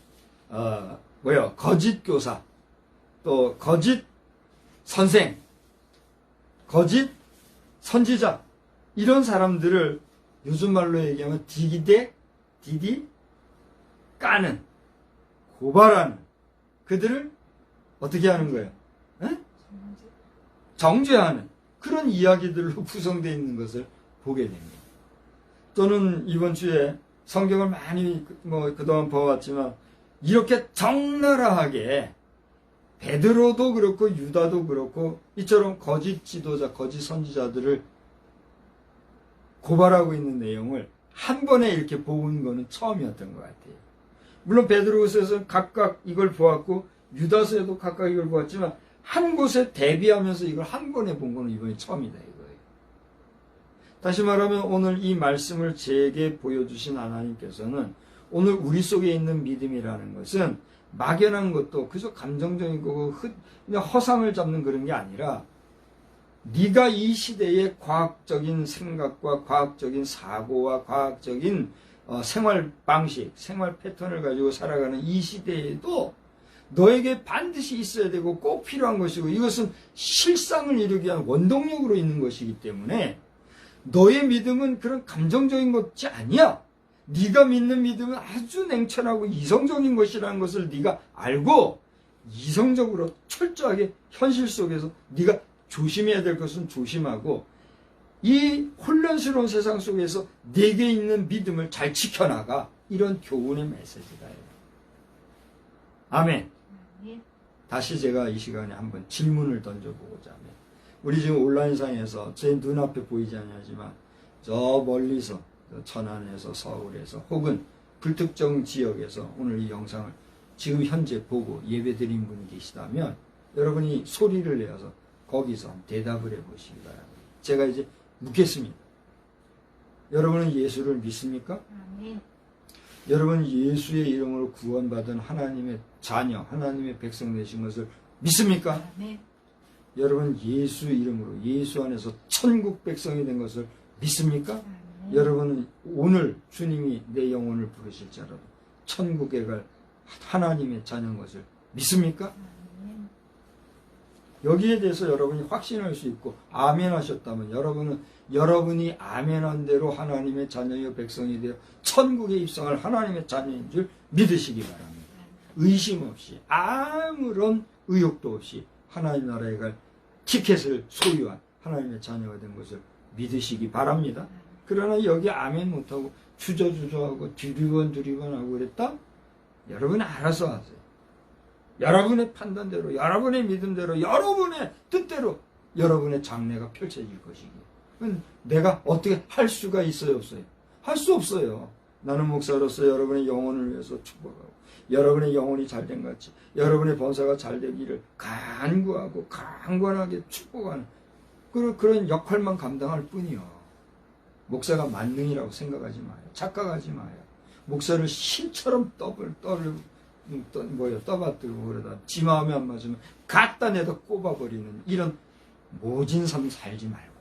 거짓 교사 또 거짓 선생 거짓 선지자 이런 사람들을 요즘 말로 얘기하면 디디 까는 고발하는 그들을 어떻게 하는 거예요? 에? 정죄하는 그런 이야기들로 구성되어 있는 것을 보게 됩니다. 저는 이번 주에 성경을 많이 그동안 봐왔지만 이렇게 적나라하게 베드로도 그렇고 유다도 그렇고 이처럼 거짓 지도자, 거짓 선지자들을 고발하고 있는 내용을 한 번에 이렇게 보는 거는 처음이었던 것 같아요. 물론 베드로서에서는 각각 이걸 보았고 유다서에도 각각 이걸 보았지만 한 곳에 대비하면서 이걸 한 번에 본 거는 이번이 처음이다 이거예요. 다시 말하면 오늘 이 말씀을 제게 보여주신 하나님께서는 오늘 우리 속에 있는 믿음이라는 것은 막연한 것도 그저 감정적인 거고 그냥 허상을 잡는 그런 게 아니라 네가 이 시대의 과학적인 생각과 과학적인 사고와 과학적인 생활 방식, 생활 패턴을 가지고 살아가는 이 시대에도 너에게 반드시 있어야 되고 꼭 필요한 것이고 이것은 실상을 이루기 위한 원동력으로 있는 것이기 때문에 너의 믿음은 그런 감정적인 것이 아니야. 네가 믿는 믿음은 아주 냉철하고 이성적인 것이라는 것을 네가 알고 이성적으로 철저하게 현실 속에서 네가 조심해야 될 것은 조심하고 이 혼란스러운 세상 속에서 내게 있는 믿음을 잘 지켜나가 이런 교훈의 메시지다. 아멘. 다시 제가 이 시간에 한번 질문을 던져보고자 하면 우리 지금 온라인상에서 제 눈앞에 보이지 않지만 저 멀리서 천안에서 서울에서 혹은 불특정 지역에서 오늘 이 영상을 지금 현재 보고 예배드린 분이 계시다면 여러분이 소리를 내어서 거기서 대답을 해보시기 바랍니다. 제가 이제 묻겠습니다. 여러분은 예수를 믿습니까? 아멘. 여러분 예수의 이름으로 구원받은 하나님의 자녀, 하나님의 백성 되신 것을 믿습니까? 아멘. 여러분 예수 이름으로 예수 안에서 천국 백성이 된 것을 믿습니까? 아멘. 여러분은 오늘 주님이 내 영혼을 부르실지라도 천국에 갈 하나님의 자녀인 것을 믿습니까? 아멘. 여기에 대해서 여러분이 확신할 수 있고 아멘 하셨다면 여러분이 아멘한 대로 하나님의 자녀여 백성이 되어 천국에 입성할 하나님의 자녀인 줄 믿으시기 바랍니다. 의심 없이 아무런 의욕도 없이 하나님 나라에 갈 티켓을 소유한 하나님의 자녀가 된 것을 믿으시기 바랍니다. 그러나 여기 아멘 못하고 주저주저하고 두리번두리번 하고 그랬다? 여러분이 알아서 하세요. 여러분의 판단대로, 여러분의 믿음대로, 여러분의 뜻대로 여러분의 장래가 펼쳐질 것이기에 내가 어떻게 할 수가 있어요, 없어요? 할 수 없어요. 나는 목사로서 여러분의 영혼을 위해서 축복하고 여러분의 영혼이 잘된 것 같이 여러분의 번사가 잘 되기를 간구하고 강건하게 축복하는 그런 역할만 감당할 뿐이요. 목사가 만능이라고 생각하지 마요. 착각하지 마요. 목사를 신처럼 떠받들고 그러다 지 마음에 안 맞으면 갖다 내다 꼽아버리는 이런 모진 삶 살지 말고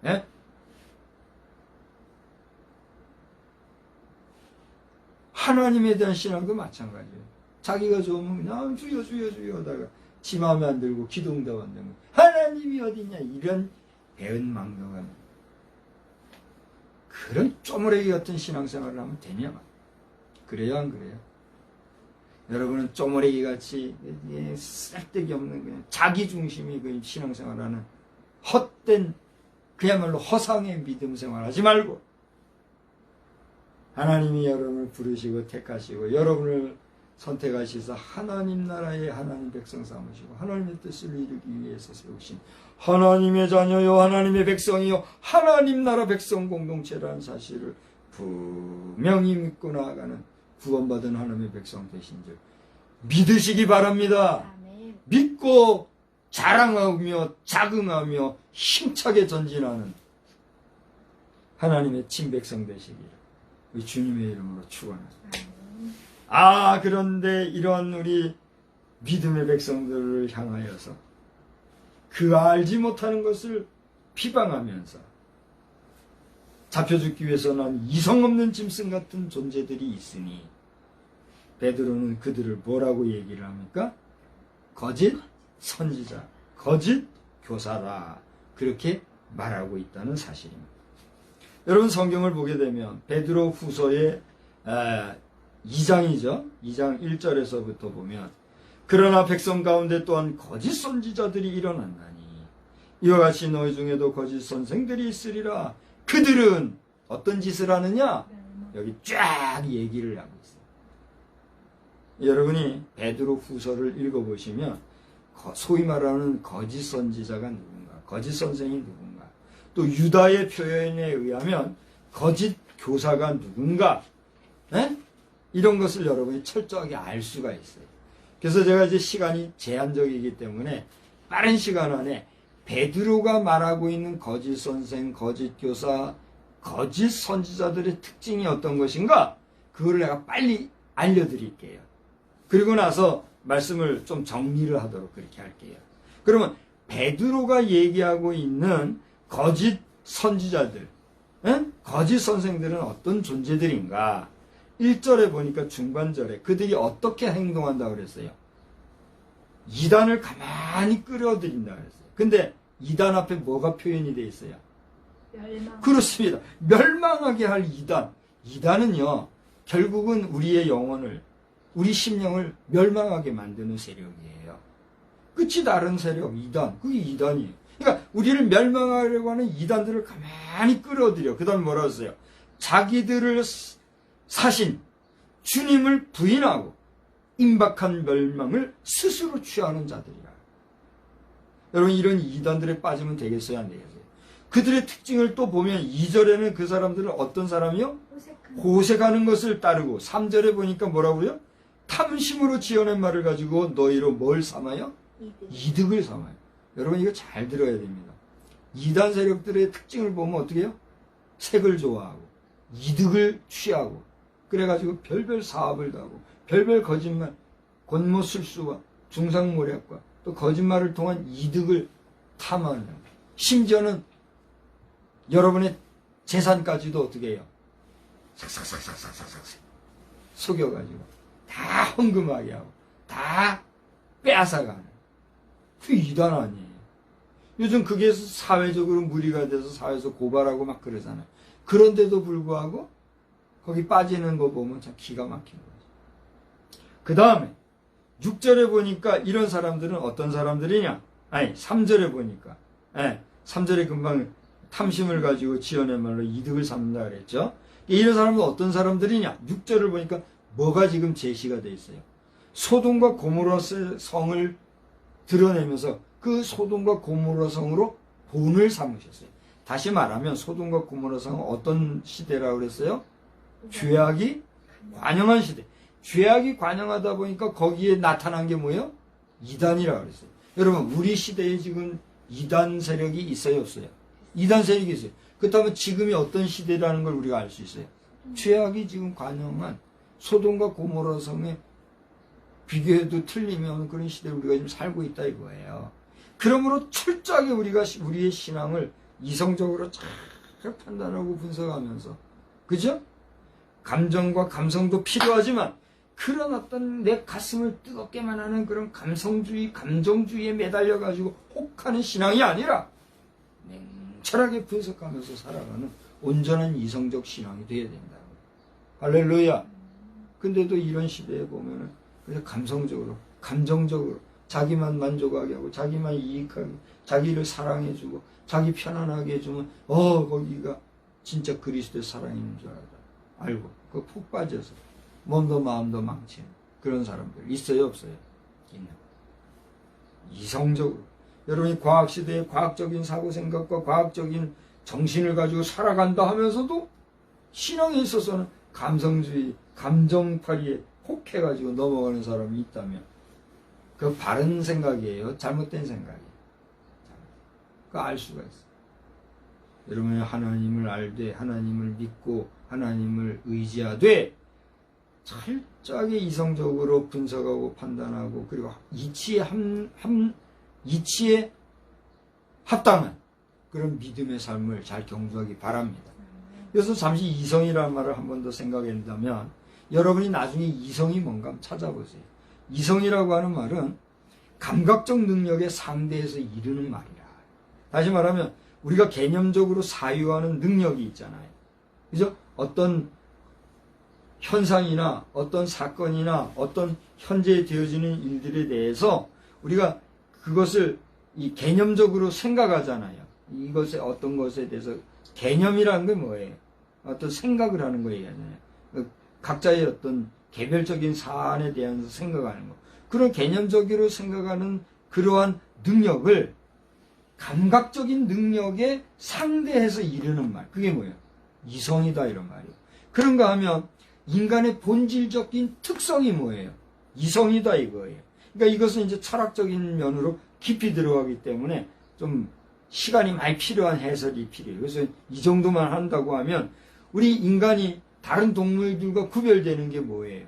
예? 하나님에 대한 신앙도 마찬가지예요. 자기가 좋으면 그냥 주여 주여 주여 하다가 지 마음에 안 들고 기도 응답 안 되면 하나님이 어디냐 이런 배은망덕한 그런 쪼무레기 같은 신앙생활을 하면 되냐? 그래요 안 그래요? 여러분은 쪼무레기 같이 쓸데기 없는 그냥 자기 중심이 그 신앙생활하는 헛된 그야말로 허상의 믿음 생활하지 말고 하나님이 여러분을 부르시고 택하시고 여러분을 선택하시사 하나님 나라의 하나님 백성 삼으시고 하나님의 뜻을 이루기 위해서 세우신 하나님의 자녀요 하나님의 백성이요 하나님 나라 백성 공동체라는 사실을 분명히 믿고 나아가는 구원받은 하나님의 백성 되신 줄 믿으시기 바랍니다. 아멘. 믿고 자랑하며 자긍하며 힘차게 전진하는 하나님의 친백성 되시기를 우리 주님의 이름으로 축원합니다. 그런데 이런 우리 믿음의 백성들을 향하여서 그 알지 못하는 것을 비방하면서 잡혀 죽기 위해서는 이성 없는 짐승 같은 존재들이 있으니 베드로는 그들을 뭐라고 얘기를 합니까? 거짓 선지자, 거짓 교사라 그렇게 말하고 있다는 사실입니다. 여러분 성경을 보게 되면 베드로 후서의 2장이죠. 2장 1절에서부터 보면 그러나 백성 가운데 또한 거짓 선지자들이 일어난다니 이와 같이 너희 중에도 거짓 선생들이 있으리라. 그들은 어떤 짓을 하느냐? 여기 쫙 얘기를 하고 있어요. 여러분이 베드로 후서를 읽어보시면 소위 말하는 거짓 선지자가 누군가, 거짓 선생이 누군가, 또 유다의 표현에 의하면 거짓 교사가 누군가, 이런 것을 여러분이 철저하게 알 수가 있어요. 그래서 제가 이제 시간이 제한적이기 때문에 빠른 시간 안에 베드로가 말하고 있는 거짓 선생, 거짓 교사, 거짓 선지자들의 특징이 어떤 것인가? 그거를 내가 빨리 알려드릴게요. 그리고 나서 말씀을 좀 정리를 하도록 그렇게 할게요. 그러면 베드로가 얘기하고 있는 거짓 선지자들, 거짓 선생들은 어떤 존재들인가? 1절에 보니까 중반절에 그들이 어떻게 행동한다고 그랬어요? 이단을 가만히 끌어들인다고 그랬어요. 근데 이단 앞에 뭐가 표현이 되어 있어요? 멸망. 그렇습니다. 멸망하게 할 이단. 이단은요, 결국은 우리의 영혼을, 우리 심령을 멸망하게 만드는 세력이에요. 끝이 다른 세력, 이단. 그게 이단이에요. 그러니까 우리를 멸망하려고 하는 이단들을 가만히 끌어들여. 그 다음에 뭐라 했어요? 자기들을 사신 주님을 부인하고 임박한 멸망을 스스로 취하는 자들이라. 여러분 이런 이단들에 빠지면 되겠어요? 안 되겠어요? 그들의 특징을 또 보면 2절에는 그 사람들은 어떤 사람이요? 고색하는 것을 따르고 3절에 보니까 뭐라고요? 탐심으로 지어낸 말을 가지고 너희로 뭘 삼아요? 이득을 삼아요. 여러분 이거 잘 들어야 됩니다. 이단 세력들의 특징을 보면 어떻게 해요? 색을 좋아하고 이득을 취하고 그래가지고 별별 사업을 하고 별별 거짓말, 권모술수와 중상모략과 또 거짓말을 통한 이득을 탐하는, 심지어는 여러분의 재산까지도 어떻게 해요? 삭삭삭삭삭삭삭 속여가지고 다 헌금하게 하고 다 빼앗아가는 그 이단 아니에요. 요즘 그게 사회적으로 무리가 돼서 사회에서 고발하고 막 그러잖아요. 그런데도 불구하고 거기 빠지는 거 보면 참 기가 막힌 거죠. 그 다음에 6절에 보니까 이런 사람들은 어떤 사람들이냐? 아니 3절에 보니까 3절에 금방 탐심을 가지고 지어낸 말로 이득을 삼는다 그랬죠. 이런 사람은 어떤 사람들이냐? 6절을 보니까 뭐가 지금 제시가 돼 있어요? 소돔과 고모라의 성을 드러내면서 그 소돔과 고모라 성으로 본을 삼으셨어요. 다시 말하면 소돔과 고모라 성은 어떤 시대라고 그랬어요? 죄악이 관영한 시대. 죄악이 관영하다 보니까 거기에 나타난 게 뭐예요? 이단이라고 그랬어요. 여러분, 우리 시대에 지금 이단 세력이 있어요, 없어요? 이단 세력이 있어요. 그렇다면 지금이 어떤 시대라는 걸 우리가 알 수 있어요. 죄악이 지금 관영한 소돔과 고모라 성에 비교해도 틀림이 없는 그런 시대를 우리가 지금 살고 있다 이거예요. 그러므로 철저하게 우리가 우리의 신앙을 이성적으로 잘 판단하고 분석하면서, 그죠? 감정과 감성도 필요하지만 그런 어떤 내 가슴을 뜨겁게만 하는 그런 감성주의, 감정주의에 매달려가지고 혹하는 신앙이 아니라 냉철하게 분석하면서 살아가는 온전한 이성적 신앙이 되어야 된다. 할렐루야. 근데도 이런 시대에 보면은 그냥 감성적으로, 감정적으로 자기만 만족하게 하고 자기만 이익하게, 자기를 사랑해주고 자기 편안하게 해주면 거기가 진짜 그리스도의 사랑이 있는 줄 알고 그 푹 빠져서 몸도 마음도 망치는 그런 사람들 있어요, 없어요? 있는. 이성적으로 여러분이 과학시대의 과학적인 사고생각과 과학적인 정신을 가지고 살아간다 하면서도 신앙에 있어서는 감성주의, 감정파리에 혹해가지고 넘어가는 사람이 있다면 그 바른 생각이에요? 잘못된 생각이에요? 그거 알 수가 있어요. 여러분이 하나님을 알되 하나님을 믿고 하나님을 의지하되 철저하게 이성적으로 분석하고 판단하고 그리고 이치에 이치에 합당한 그런 믿음의 삶을 잘 경주하기 바랍니다. 그래서 잠시 이성이라는 말을 한 번 더 생각한다면 여러분이 나중에 이성이 뭔가 한번 찾아보세요. 이성이라고 하는 말은 감각적 능력에 상대해서 이르는 말이라. 다시 말하면 우리가 개념적으로 사유하는 능력이 있잖아요. 그죠? 어떤 현상이나 어떤 사건이나 어떤 현재 되어지는 일들에 대해서 우리가 그것을 이 개념적으로 생각하잖아요. 이것에 어떤 것에 대해서 개념이라는 게 뭐예요? 어떤 생각을 하는 거 얘기하잖아요. 각자의 어떤 개별적인 사안에 대해서 생각하는 거. 그런 개념적으로 생각하는 그러한 능력을 감각적인 능력에 상대해서 이르는 말. 그게 뭐예요? 이성이다 이런 말이에요. 그런가 하면 인간의 본질적인 특성이 뭐예요? 이성이다 이거예요. 그러니까 이것은 이제 철학적인 면으로 깊이 들어가기 때문에 좀 시간이 많이 필요한 해설이 필요해요. 그래서 이 정도만 한다고 하면 우리 인간이 다른 동물들과 구별되는 게 뭐예요?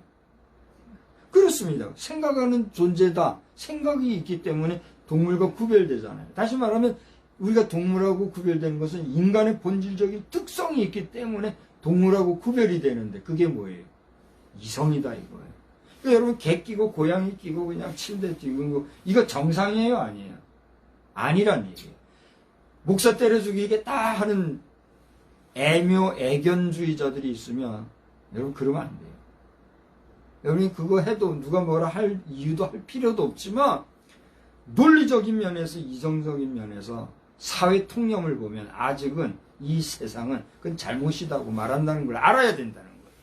그렇습니다. 생각하는 존재다. 생각이 있기 때문에 동물과 구별되잖아요. 다시 말하면 우리가 동물하고 구별되는 것은 인간의 본질적인 특성이 있기 때문에 동물하고 구별이 되는데 그게 뭐예요? 이성이다 이거예요. 그러니까 여러분 개 끼고 고양이 끼고 그냥 침대 뛰고 이거 정상이에요 아니에요? 아니란 얘기예요. 목사 때려주기 이게 딱 하는 애견주의자들이 있으면 여러분 그러면 안 돼요. 여러분이 그거 해도 누가 뭐라 할 이유도 할 필요도 없지만 논리적인 면에서 이성적인 면에서 사회 통념을 보면 아직은 이 세상은 그건 잘못이다고 말한다는 걸 알아야 된다는 거예요.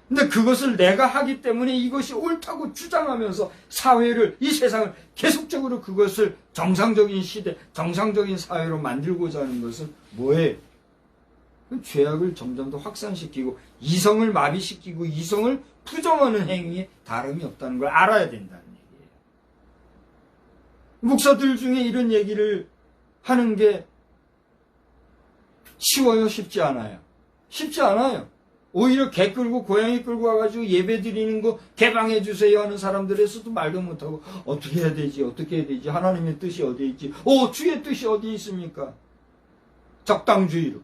근데 그것을 내가 하기 때문에 이것이 옳다고 주장하면서 사회를, 이 세상을 계속적으로 그것을 정상적인 시대, 정상적인 사회로 만들고자 하는 것은 뭐예요? 죄악을 점점 더 확산시키고 이성을 마비시키고 이성을 부정하는 행위에 다름이 없다는 걸 알아야 된다는 얘기예요. 목사들 중에 이런 얘기를 하는 게 쉬워요? 쉽지 않아요? 쉽지 않아요. 오히려 개 끌고 고양이 끌고 와가지고 예배 드리는 거 개방해 주세요 하는 사람들에서도 말도 못하고 어떻게 해야 되지? 어떻게 해야 되지? 하나님의 뜻이 어디에 있지? 주의 뜻이 어디에 있습니까? 적당주의로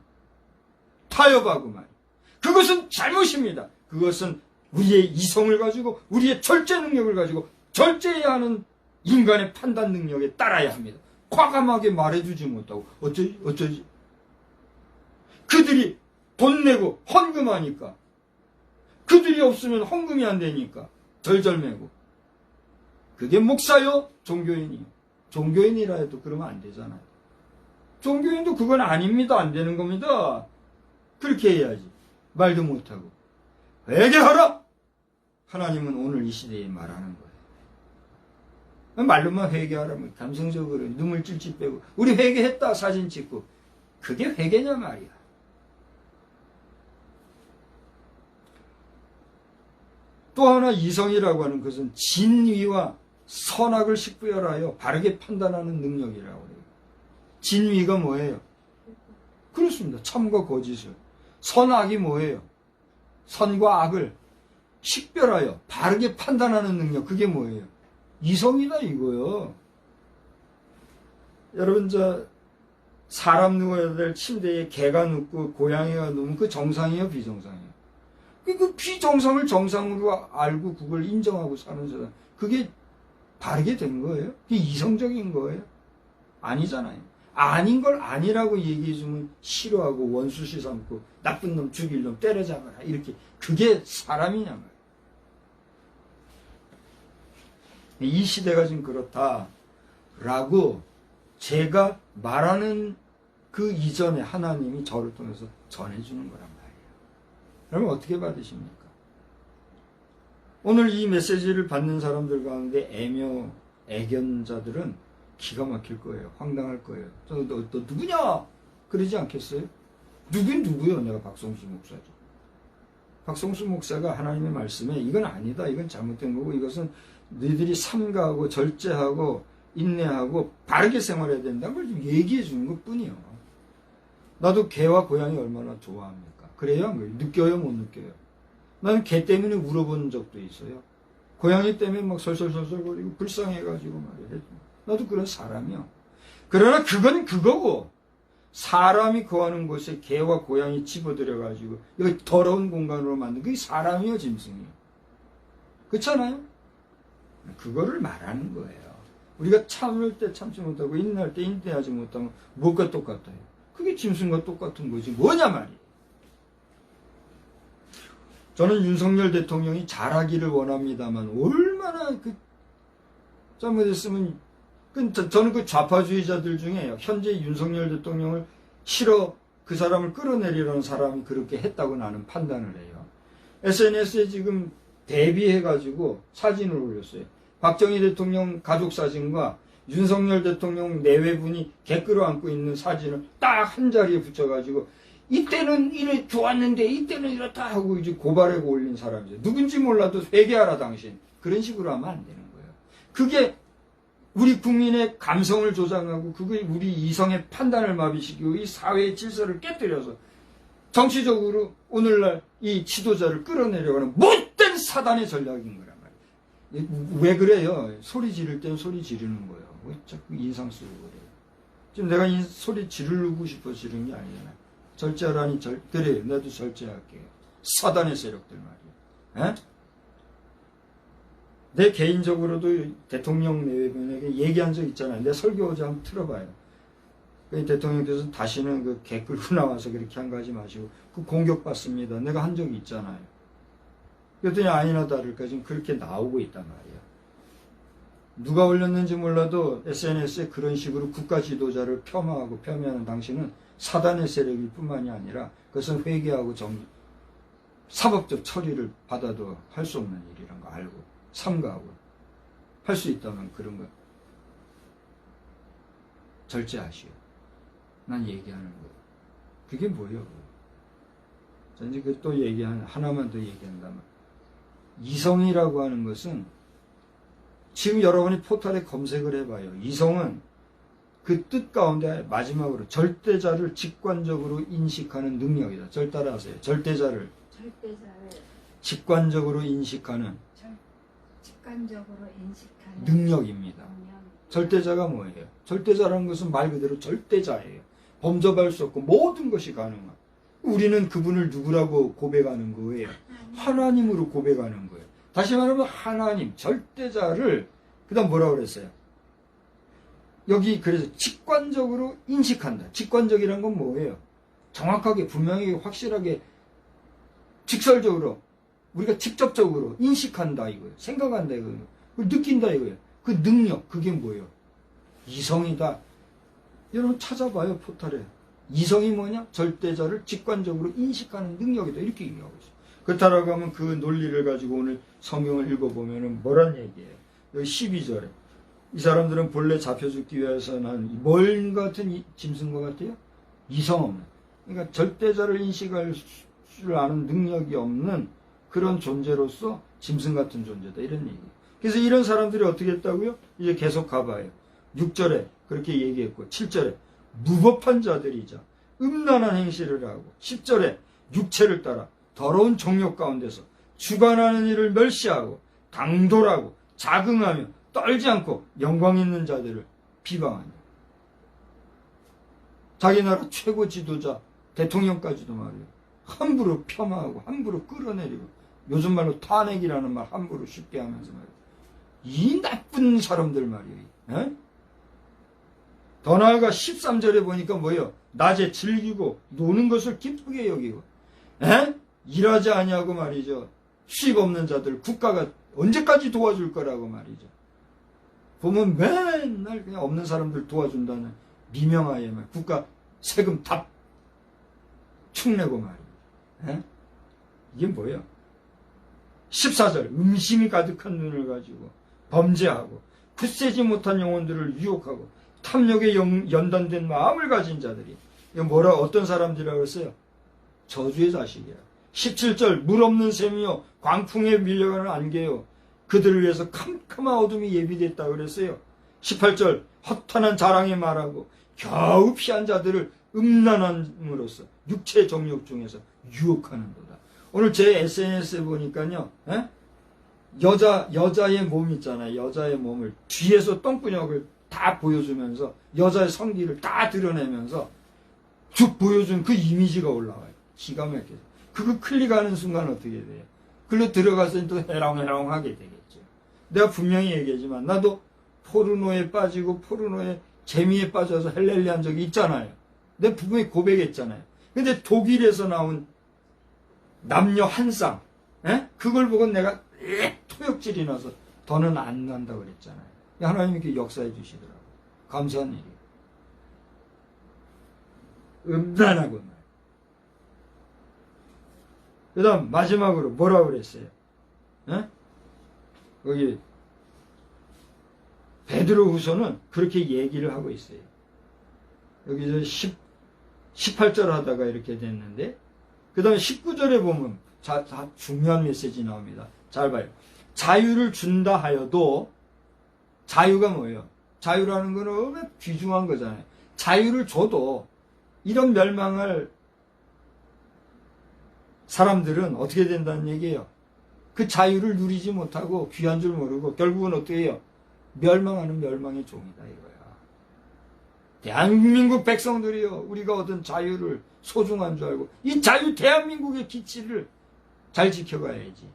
타협하고 말이에요. 그것은 잘못입니다. 그것은 우리의 이성을 가지고 우리의 절제 능력을 가지고 절제해야 하는 인간의 판단 능력에 따라야 합니다. 과감하게 말해주지 못하고 어쩌지? 그들이 돈 내고 헌금하니까 그들이 없으면 헌금이 안 되니까 절절매고 그게 목사요? 종교인이요? 종교인이라 해도 그러면 안 되잖아요. 종교인도 그건 아닙니다. 안 되는 겁니다. 그렇게 해야지. 말도 못하고 회개하라! 하나님은 오늘 이 시대에 말하는 거예요. 말로만 회개하라면 감성적으로 눈물 찔찔 빼고 우리 회개했다 사진 찍고 그게 회개냐 말이야. 또 하나 이성이라고 하는 것은 진위와 선악을 식부열하여 바르게 판단하는 능력이라고 해요. 진위가 뭐예요? 그렇습니다. 참과 거짓을. 선악이 뭐예요? 선과 악을 식별하여 바르게 판단하는 능력. 그게 뭐예요? 이성이다 이거요. 여러분 사람 누워야 될 침대에 개가 눕고 고양이가 누우면 그 정상이에요 비정상이에요? 그 비정상을 정상으로 알고 그걸 인정하고 사는 사람 그게 바르게 된 거예요? 그게 이성적인 거예요? 아니잖아요. 아닌 걸 아니라고 얘기해주면 싫어하고 원수시 삼고 나쁜 놈 죽일 놈 때려잡아라 이렇게 그게 사람이냐 말이에요. 이 시대가 지금 그렇다라고 제가 말하는 그 이전에 하나님이 저를 통해서 전해주는 거란 말이에요. 그러면 어떻게 받으십니까? 오늘 이 메시지를 받는 사람들 가운데 애견자들은 기가 막힐 거예요. 황당할 거예요. 너 누구냐? 그러지 않겠어요? 누군 누구요? 내가 박성수 목사죠. 박성수 목사가 하나님의 말씀에 이건 아니다. 이건 잘못된 거고 이것은 너희들이 삼가하고 절제하고 인내하고 바르게 생활해야 된다는 걸 좀 얘기해 주는 것 뿐이요. 나도 개와 고양이 얼마나 좋아합니까? 그래요? 안 그래요? 느껴요? 못 느껴요? 나는 개 때문에 울어본 적도 있어요. 고양이 때문에 막 설설설설거리고 불쌍해가지고 말이에요. 나도 그런 사람이요. 그러나 그건 그거고 사람이 거하는 곳에 개와 고양이 집어들여가지고 이거 더러운 공간으로 만든 그게 사람이요 짐승이요. 그렇잖아요? 그거를 말하는 거예요. 우리가 참을 때 참지 못하고 인내할 때 인내하지 못하면 뭐가 똑같아요? 그게 짐승과 똑같은 거지 뭐냐 말이에요. 저는 윤석열 대통령이 잘하기를 원합니다만 얼마나 잘못했으면 저는 그 좌파주의자들 중에 현재 윤석열 대통령을 싫어 그 사람을 끌어내리려는 사람이 그렇게 했다고 나는 판단을 해요. SNS에 지금 대비해가지고 사진을 올렸어요. 박정희 대통령 가족 사진과 윤석열 대통령 내외분이 개 끌어안고 있는 사진을 딱 한 자리에 붙여가지고 이때는 이래 좋았는데 이때는 이렇다 하고 이제 고발하고 올린 사람이죠. 누군지 몰라도 회개하라 당신. 그런 식으로 하면 안 되는 거예요. 그게 우리 국민의 감성을 조장하고 그게 우리 이성의 판단을 마비시키고 이 사회의 질서를 깨뜨려서 정치적으로 오늘날 이 지도자를 끌어내려가는 못된 사단의 전략인 거란 말이에요. 왜 그래요? 소리 지를 땐 소리 지르는 거예요. 왜 자꾸 인상 쓰고 그래요? 지금 내가 이 소리 지르고 싶어 지르는 게 아니잖아요. 절제하라니 그래요. 나도 절제할게요. 사단의 세력들 말이에요. 에? 내 개인적으로도 대통령 내외분에게 얘기한 적 있잖아요. 내 설교자 한번 틀어봐요. 그 대통령께서 다시는 그 개 끌고 나와서 그렇게 한 거 하지 마시고 그 공격받습니다. 내가 한 적이 있잖아요. 그랬더니 아니나 다를까 지금 그렇게 나오고 있단 말이에요. 누가 올렸는지 몰라도 SNS에 그런 식으로 국가 지도자를 폄하하고 폄훼하는 당신은 사단의 세력일 뿐만이 아니라 그것은 회개하고 사법적 처리를 받아도 할 수 없는 일이란 거 알고 삼가하고 할 수 있다면 그런 거 절제하시오. 난 얘기하는 거예요. 그게 뭐예요? 자, 이제 또 하나만 더 얘기한다면 이성이라고 하는 것은 지금 여러분이 포털에 검색을 해봐요. 이성은 그 뜻 가운데 마지막으로 절대자를 직관적으로 인식하는 능력이다. 절 따라하세요. 절대자를 직관적으로 인식하는 능력입니다. 절대자가 뭐예요? 절대자라는 것은 말 그대로 절대자예요. 범접할 수 없고 모든 것이 가능한. 우리는 그분을 누구라고 고백하는 거예요? 하나님으로 고백하는 거예요. 다시 말하면 하나님, 절대자를 그 다음 뭐라고 그랬어요? 여기 그래서 직관적으로 인식한다. 직관적이란 건 뭐예요? 정확하게 분명하게 확실하게 직설적으로 우리가 직접적으로 인식한다 이거예요. 생각한다 이거예요. 느낀다 이거예요. 그 능력 그게 뭐예요? 이성이다. 여러분 찾아봐요 포털에. 이성이 뭐냐? 절대자를 직관적으로 인식하는 능력이다. 이렇게 얘기하고 있어요. 그렇다라고 하면 그 논리를 가지고 오늘 성경을 읽어보면 뭐란 얘기예요? 여기 12절에 이 사람들은 본래 잡혀 죽기 위해서는 뭘 같은 짐승과 같아요? 이성 없는, 그러니까 절대자를 인식할 줄 아는 능력이 없는 그런 존재로서 짐승 같은 존재다, 이런 얘기예요. 그래서 이런 사람들이 어떻게 했다고요? 이제 계속 가봐요. 6절에 그렇게 얘기했고 7절에 무법한 자들이자 음란한 행실을 하고 10절에 육체를 따라 더러운 정욕 가운데서 주관하는 일을 멸시하고 당돌하고 자긍하며 떨지 않고 영광 있는 자들을 비방하니, 자기 나라 최고 지도자 대통령까지도 말이에요, 함부로 폄하하고 함부로 끌어내리고, 요즘 말로 탄핵이라는 말 함부로 쉽게 하면서 말이에요. 이 나쁜 사람들 말이에요. 에? 더 나아가 13절에 보니까 뭐예요? 낮에 즐기고 노는 것을 기쁘게 여기고, 에? 일하지 아니하고 말이죠. 수입 없는 자들 국가가 언제까지 도와줄 거라고 말이죠. 보면 맨날 그냥 없는 사람들 도와준다는 미명하에 말 국가 세금 다 축내고 말이죠. 에? 이게 뭐예요? 14절 음심이 가득한 눈을 가지고 범죄하고 굳세지 못한 영혼들을 유혹하고 탐욕에 연단된 마음을 가진 자들이, 이거 뭐라 어떤 사람들이라고 했어요? 저주의 자식이야. 17절 물 없는 샘이요 광풍에 밀려가는 안개요 그들을 위해서 캄캄한 어둠이 예비됐다고 그랬어요. 18절 허탄한 자랑에 말하고 겨우 피한 자들을 음란함으로써 육체 정욕 중에서 유혹하는도다. 오늘 제 SNS에 보니까요, 에? 여자의 몸 있잖아요. 여자의 몸을 뒤에서 똥구녕을 다 보여주면서 여자의 성기를 다 드러내면서 쭉 보여준 그 이미지가 올라와요. 기가 막혀서. 그거 클릭하는 순간 어떻게 돼요? 글로 들어가서 또 해롱해롱하게 되겠죠. 내가 분명히 얘기하지만 나도 포르노에 빠지고 포르노의 재미에 빠져서 헬렐레한 적이 있잖아요. 내 분명히 고백했잖아요. 근데 독일에서 나온 남녀 한쌍, 에? 그걸 보고 내가 토욕질이 나서 더는 안 난다고 그랬잖아요. 하나님이 이렇게 역사해 주시더라고요. 감사한 일이에요. 음란하고 말. 그 다음 마지막으로 뭐라고 그랬어요? 에? 거기 베드로후서는 그렇게 얘기를 하고 있어요. 여기서 18절 하다가 이렇게 됐는데, 그 다음에 19절에 보면 다 중요한 메시지 나옵니다. 잘 봐요. 자유를 준다 하여도, 자유가 뭐예요? 자유라는 건 얼마나 귀중한 거잖아요. 자유를 줘도 이런 멸망할 사람들은 어떻게 된다는 얘기예요? 그 자유를 누리지 못하고 귀한 줄 모르고 결국은 어떻게 해요? 멸망하는 멸망의 종이다 이거야. 대한민국 백성들이요, 우리가 얻은 자유를 소중한 줄 알고 이 자유 대한민국의 기치를 잘 지켜가야지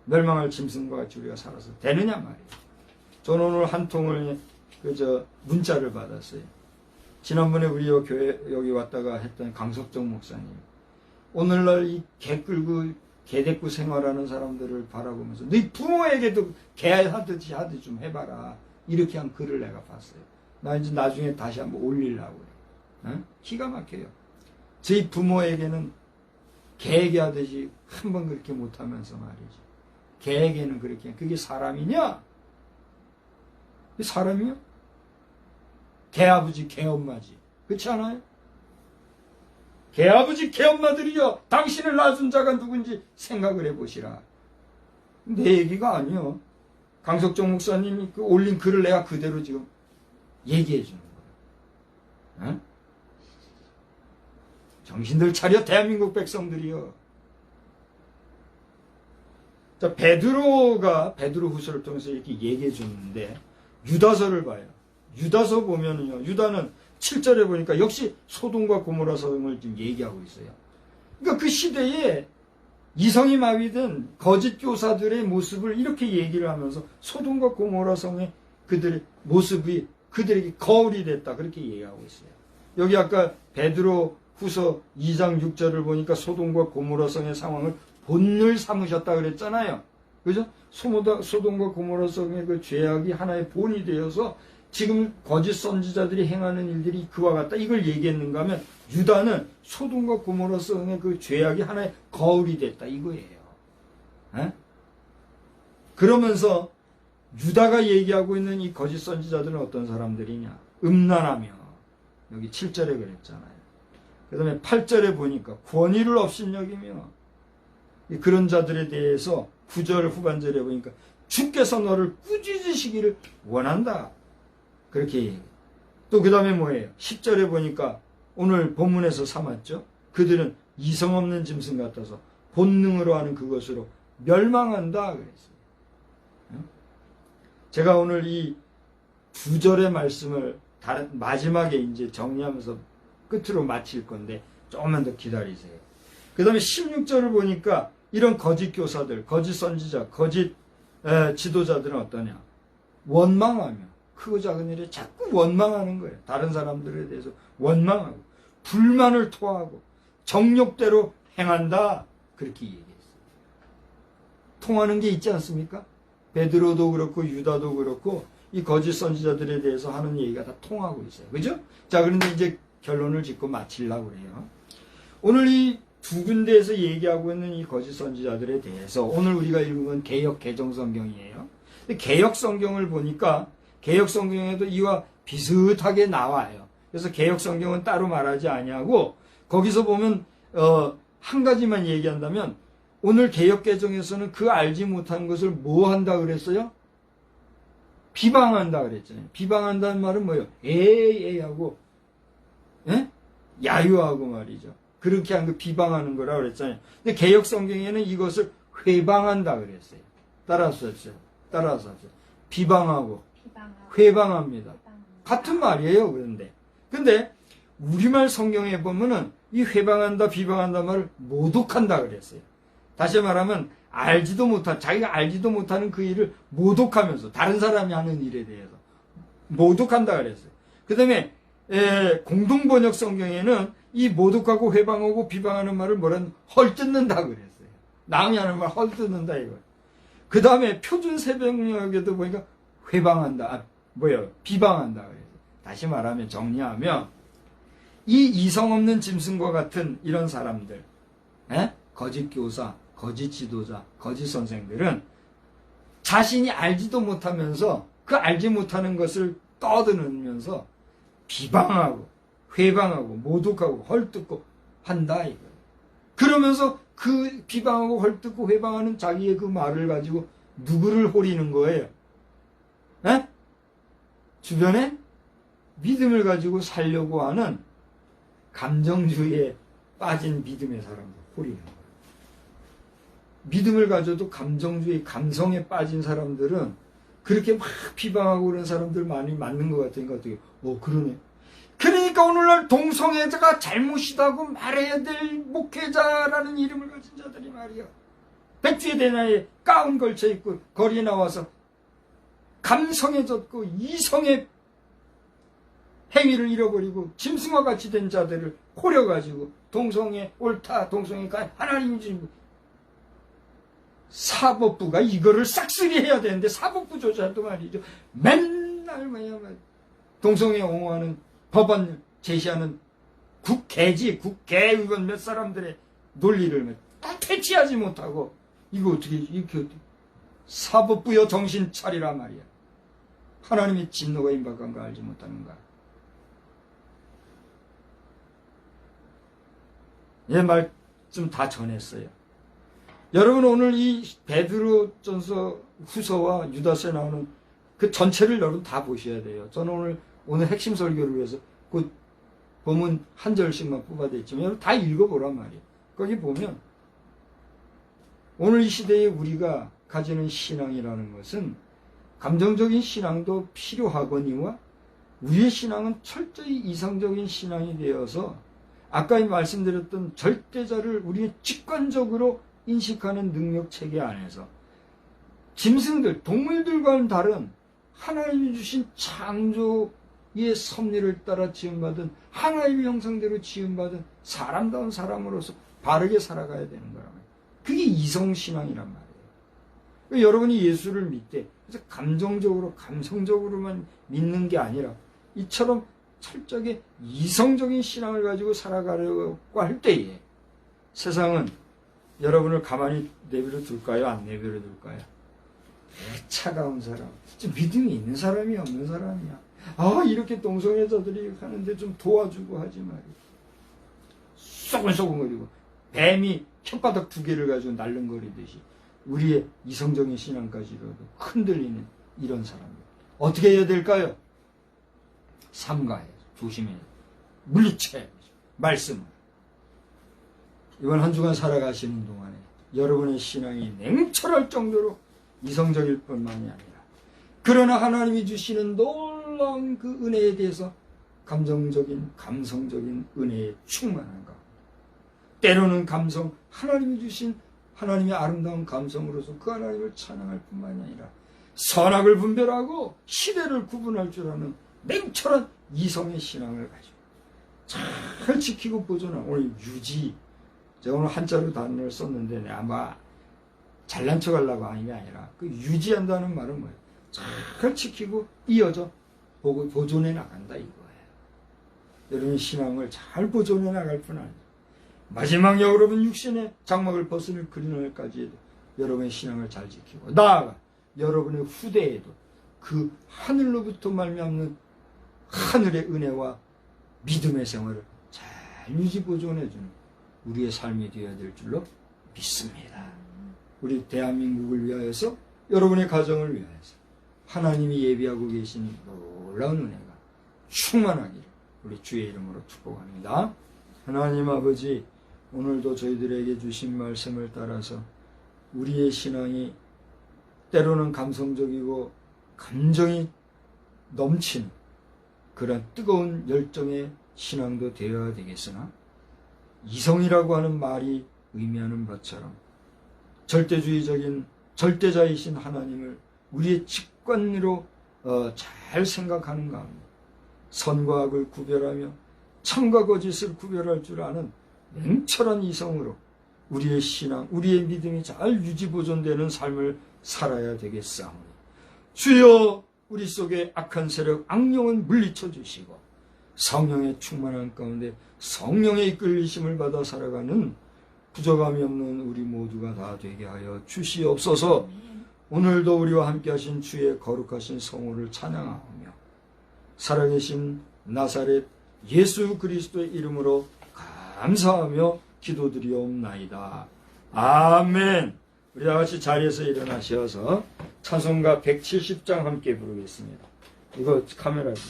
멸망할 짐승과 같이 우리가 살아서 되느냐 말이에요. 저는 오늘 한 통을 문자를 받았어요. 지난번에 우리 교회 여기 왔다가 했던 강석정 목사님, 오늘날 이 개 끌고 개대꾸 생활하는 사람들을 바라보면서 네 부모에게도 개 하듯이 좀 해봐라, 이렇게 한 글을 내가 봤어요. 나 이제 나중에 다시 한번 올리려고 그래. 어? 기가 막혀요. 저희 부모에게는 개에게 하듯이 한 번 그렇게 못하면서 말이지, 개에게는 그렇게, 그게 사람이냐? 그게 사람이요? 개 아버지 개 엄마지, 그렇지 않아요? 개 아버지 개 엄마들이요, 당신을 낳은 자가 누군지 생각을 해보시라. 내 얘기가 아니요. 강석정 목사님이 그 올린 글을 내가 그대로 지금 얘기해 주는 거예요. 어? 정신들 차려 대한민국 백성들이요. 자, 베드로후서를 통해서 이렇게 얘기해 줬는데, 유다서를 봐요. 유다서 보면은요, 유다는 7절에 보니까 역시 소돔과 고모라 성을 지금 얘기하고 있어요. 그러니까 그 시대에 이성이 마비된 거짓 교사들의 모습을 이렇게 얘기를 하면서 소돔과 고모라 성의 그들의 모습이 그들에게 거울이 됐다, 그렇게 얘기하고 있어요. 여기 아까 베드로후서 2장 6절을 보니까 소돔과 고모라 성의 상황을 본을 삼으셨다 그랬잖아요. 그죠? 소돔과 고모라 성의 그 죄악이 하나의 본이 되어서 지금 거짓 선지자들이 행하는 일들이 그와 같다. 이걸 얘기했는가 하면 유다는 소돔과 고모라 성의 그 죄악이 하나의 거울이 됐다. 이거예요. 에? 그러면서 유다가 얘기하고 있는 이 거짓 선지자들은 어떤 사람들이냐? 음란하며, 여기 7절에 그랬잖아요. 그 다음에 8절에 보니까 권위를 업신여기며, 그런 자들에 대해서 9절 후반절에 보니까 주께서 너를 꾸짖으시기를 원한다. 그렇게 얘기해요. 또 그 다음에 뭐예요? 10절에 보니까 오늘 본문에서 삼았죠. 그들은 이성 없는 짐승 같아서 본능으로 하는 그것으로 멸망한다. 그랬어요. 제가 오늘 이 2절의 말씀을 마지막에 이제 정리하면서 끝으로 마칠 건데 조금만 더 기다리세요. 그 다음에 16절을 보니까 이런 거짓 교사들, 거짓 선지자, 거짓 지도자들은 어떠냐? 원망하며 크고 작은 일에 자꾸 원망하는 거예요. 다른 사람들에 대해서 원망하고 불만을 토하고 정욕대로 행한다. 그렇게 얘기했어요. 통하는 게 있지 않습니까? 베드로도 그렇고 유다도 그렇고 이 거짓 선지자들에 대해서 하는 얘기가 다 통하고 있어요. 그죠? 자, 그런데 이제 결론을 짓고 마치려고 그래요. 오늘 이 두 군데에서 얘기하고 있는 이 거짓 선지자들에 대해서 오늘 우리가 읽은 건 개역 개정 성경이에요. 개역 성경을 보니까 개역 성경에도 이와 비슷하게 나와요. 그래서 개역 성경은 따로 말하지 아니하고 거기서 보면 한 가지만 얘기한다면 오늘 개역 개정에서는 그 알지 못한 것을 뭐 한다 그랬어요? 비방한다 그랬잖아요. 비방한다는 말은 뭐예요? 에이 하고 야유하고 말이죠. 그렇게 한 거 비방하는 거라 그랬잖아요. 근데 개역 성경에는 이것을 회방한다 그랬어요. 따라서 했어요. 비방하고 회방합니다. 같은 말이에요. 근데 우리말 성경에 보면은 이 회방한다 비방한다 말을 모독한다 그랬어요. 다시 말하면 자기가 알지도 못하는 그 일을 모독하면서 다른 사람이 하는 일에 대해서 모독한다 그랬어요. 그 다음에 공동번역 성경에는 이 모독하고 회방하고 비방하는 말을 헐뜯는다 그랬어요. 남이 하는 말 헐뜯는다 이거. 그 다음에 표준 새벽역에도 보니까 회방한다, 비방한다 그랬어요. 다시 말하면 정리하면 이 이성 없는 짐승과 같은 이런 사람들, 거짓 교사, 거짓 지도자, 거짓 선생들은 자신이 알지도 못하면서 그 알지 못하는 것을 떠드는면서 비방하고 회방하고 모독하고 헐뜯고 한다 이거예요. 그러면서 그 비방하고 헐뜯고 회방하는 자기의 그 말을 가지고 누구를 호리는 거예요? 주변에 믿음을 가지고 살려고 하는 감정주의에 빠진 믿음의 사람들 호리는 거예요. 믿음을 가져도 감정주의, 감성에 빠진 사람들은 그렇게 막 비방하고 그런 사람들 많이 맞는 것 같으니까 어떻게, 그러네. 그러니까 오늘날 동성애자가 잘못이다고 말해야 될 목회자라는 이름을 가진 자들이 말이야. 백주의 대나에 가운 걸쳐 입고 거리에 나와서 감성에 젖고 이성의 행위를 잃어버리고 짐승과 같이 된 자들을 호려가지고 동성애 옳다, 동성애가 하나님 주신 사법부가 이거를 싹쓸이해야 되는데 사법부조차도 말이죠. 맨날 동성애 옹호하는 법안 제시하는 국회의원 몇 사람들의 논리를 퇴치하지 못하고 이거 어떻게 사법부여 정신 차리라 말이야. 하나님의 진노가 임박한 거 알지 못하는가. 예, 말씀 다 전했어요. 여러분 오늘 이 베드로전서 후서와 유다서에 나오는 그 전체를 여러분 다 보셔야 돼요. 저는 오늘 핵심 설교를 위해서 그 본문 한 절씩만 뽑아냈지만 여러분 다 읽어보란 말이에요. 거기 보면 오늘 이 시대에 우리가 가지는 신앙이라는 것은 감정적인 신앙도 필요하거니와 우리의 신앙은 철저히 이상적인 신앙이 되어서 아까 말씀드렸던 절대자를 우리의 직관적으로 인식하는 능력 체계 안에서 짐승들, 동물들과는 다른 하나님이 주신 창조의 섭리를 따라 지음받은 하나님의 형상대로 지음받은 사람다운 사람으로서 바르게 살아가야 되는 거란 말이에요. 그게 이성신앙이란 말이에요. 여러분이 예수를 믿되 그래서 감정적으로 감성적으로만 믿는 게 아니라 이처럼 철저하게 이성적인 신앙을 가지고 살아가려고 할 때에 세상은 여러분을 가만히 내버려 둘까요? 안 내버려 둘까요? 차가운 사람, 진짜 믿음이 있는 사람이 없는 사람이야. 이렇게 동성애자들이 하는데 좀 도와주고 하지 말이야. 쏘근쏘근거리고 뱀이 혓바닥 2개를 가지고 날름거리듯이 우리의 이성적인 신앙까지로도 흔들리는 이런 사람들. 어떻게 해야 될까요? 삼가해야죠. 조심해야죠. 물리쳐야죠. 말씀을. 이번 한 주간 살아가시는 동안에 여러분의 신앙이 냉철할 정도로 이성적일 뿐만이 아니라 그러나 하나님이 주시는 놀라운 그 은혜에 대해서 감성적인 은혜에 충만한 것. 때로는 감성, 하나님이 주신 하나님의 아름다운 감성으로서 그 하나님을 찬양할 뿐만이 아니라 선악을 분별하고 시대를 구분할 줄 아는 냉철한 이성의 신앙을 가지고 잘 지키고 보존하는 오늘 유지, 제가 오늘 한자로 단어를 썼는데 아마 잘난 척 하려고 하는 게 아니라 그 유지한다는 말은 뭐예요? 잘 지키고 이어져 보존해 나간다 이거예요. 여러분 신앙을 잘 보존해 나갈 뿐 아니라 마지막 여러분 육신의 장막을 벗을 그리날까지도 여러분의 신앙을 잘 지키고 나아가 여러분의 후대에도 그 하늘로부터 말미암는 하늘의 은혜와 믿음의 생활을 잘 유지 보존해주는 우리의 삶이 되어야 될 줄로 믿습니다. 우리 대한민국을 위하여서 여러분의 가정을 위하여서 하나님이 예비하고 계신 놀라운 은혜가 충만하기를 우리 주의 이름으로 축복합니다. 하나님 아버지, 오늘도 저희들에게 주신 말씀을 따라서 우리의 신앙이 때로는 감성적이고 감정이 넘치는 그런 뜨거운 열정의 신앙도 되어야 되겠으나 이성이라고 하는 말이 의미하는 것처럼 절대주의적인 절대자이신 하나님을 우리의 직관으로 잘 생각하는 가운데 선과 악을 구별하며 참과 거짓을 구별할 줄 아는 냉철한 이성으로 우리의 신앙, 우리의 믿음이 잘 유지 보존되는 삶을 살아야 되겠사오니 주여 우리 속에 악한 세력, 악령은 물리쳐 주시고 성령의 충만한 가운데 성령의 이끌리심을 받아 살아가는 부족함이 없는 우리 모두가 다 되게 하여 주시옵소서. 오늘도 우리와 함께 하신 주의 거룩하신 성호를 찬양하며 살아계신 나사렛 예수 그리스도의 이름으로 감사하며 기도드리옵나이다. 아멘. 우리 다 같이 자리에서 일어나셔서 찬송가 170장 함께 부르겠습니다. 이거 카메라 좀.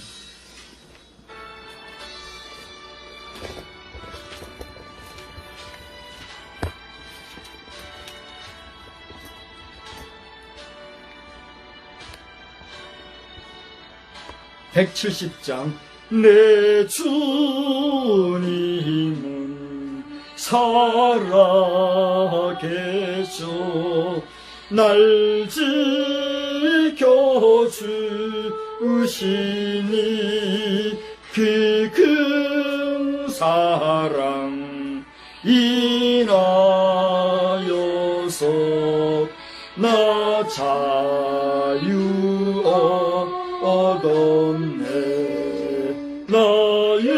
(170장) 내 주님은 살아계셔 날 지켜주시니 그 큰 사랑 인하여서 나 자유 얻었네. 나의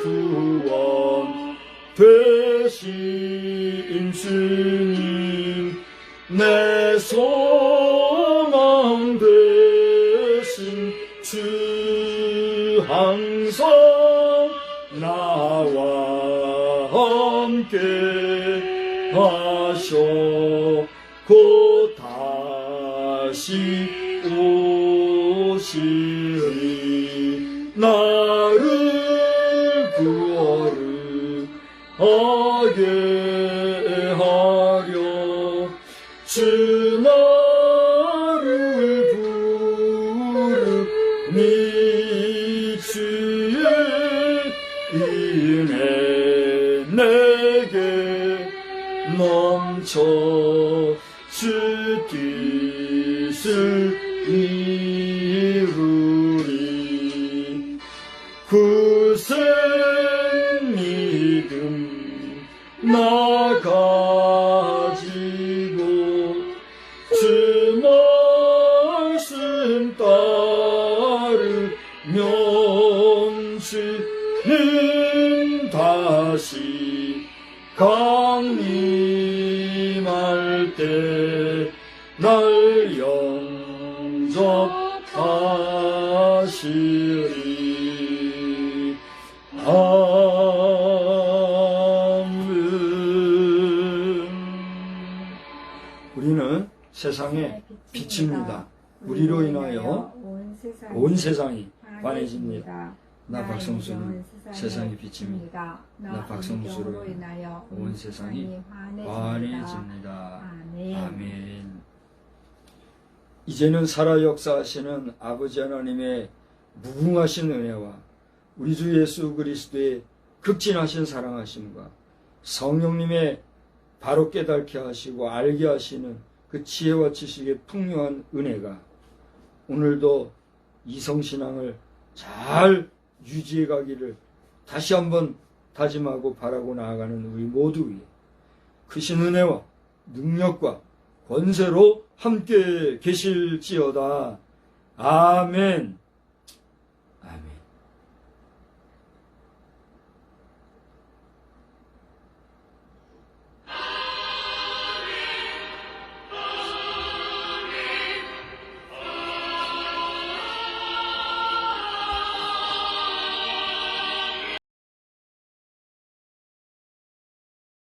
구원 되신 주님 내 소망 되신 주 항상 나와 함께 하셔 곧 다시 오시리 나를 구원하게 하려 주 나를 부르니 주의 은혜 내게 넘쳐 주 뜻을 이루리 구세 믿음 나 가지고 때 날 영접하시리. 아멘. 우리는 세상의 빛입니다. 우리로 인하여 온 세상이 환해집니다. 나 박성수는 세상의 빛입니다. 나 박성수로 인하여 온 세상이 환해집니다. 아멘. 이제는 살아 역사하시는 아버지 하나님의 무궁하신 은혜와 우리 주 예수 그리스도의 극진하신 사랑하심과 성령님의 바로 깨닫게 하시고 알게 하시는 그 지혜와 지식의 풍요한 은혜가 오늘도 이성신앙을 잘 유지해 가기를 다시 한번 다짐하고 바라고 나아가는 우리 모두 위에 크신 은혜와 능력과 권세로 함께 계실지어다. 아멘.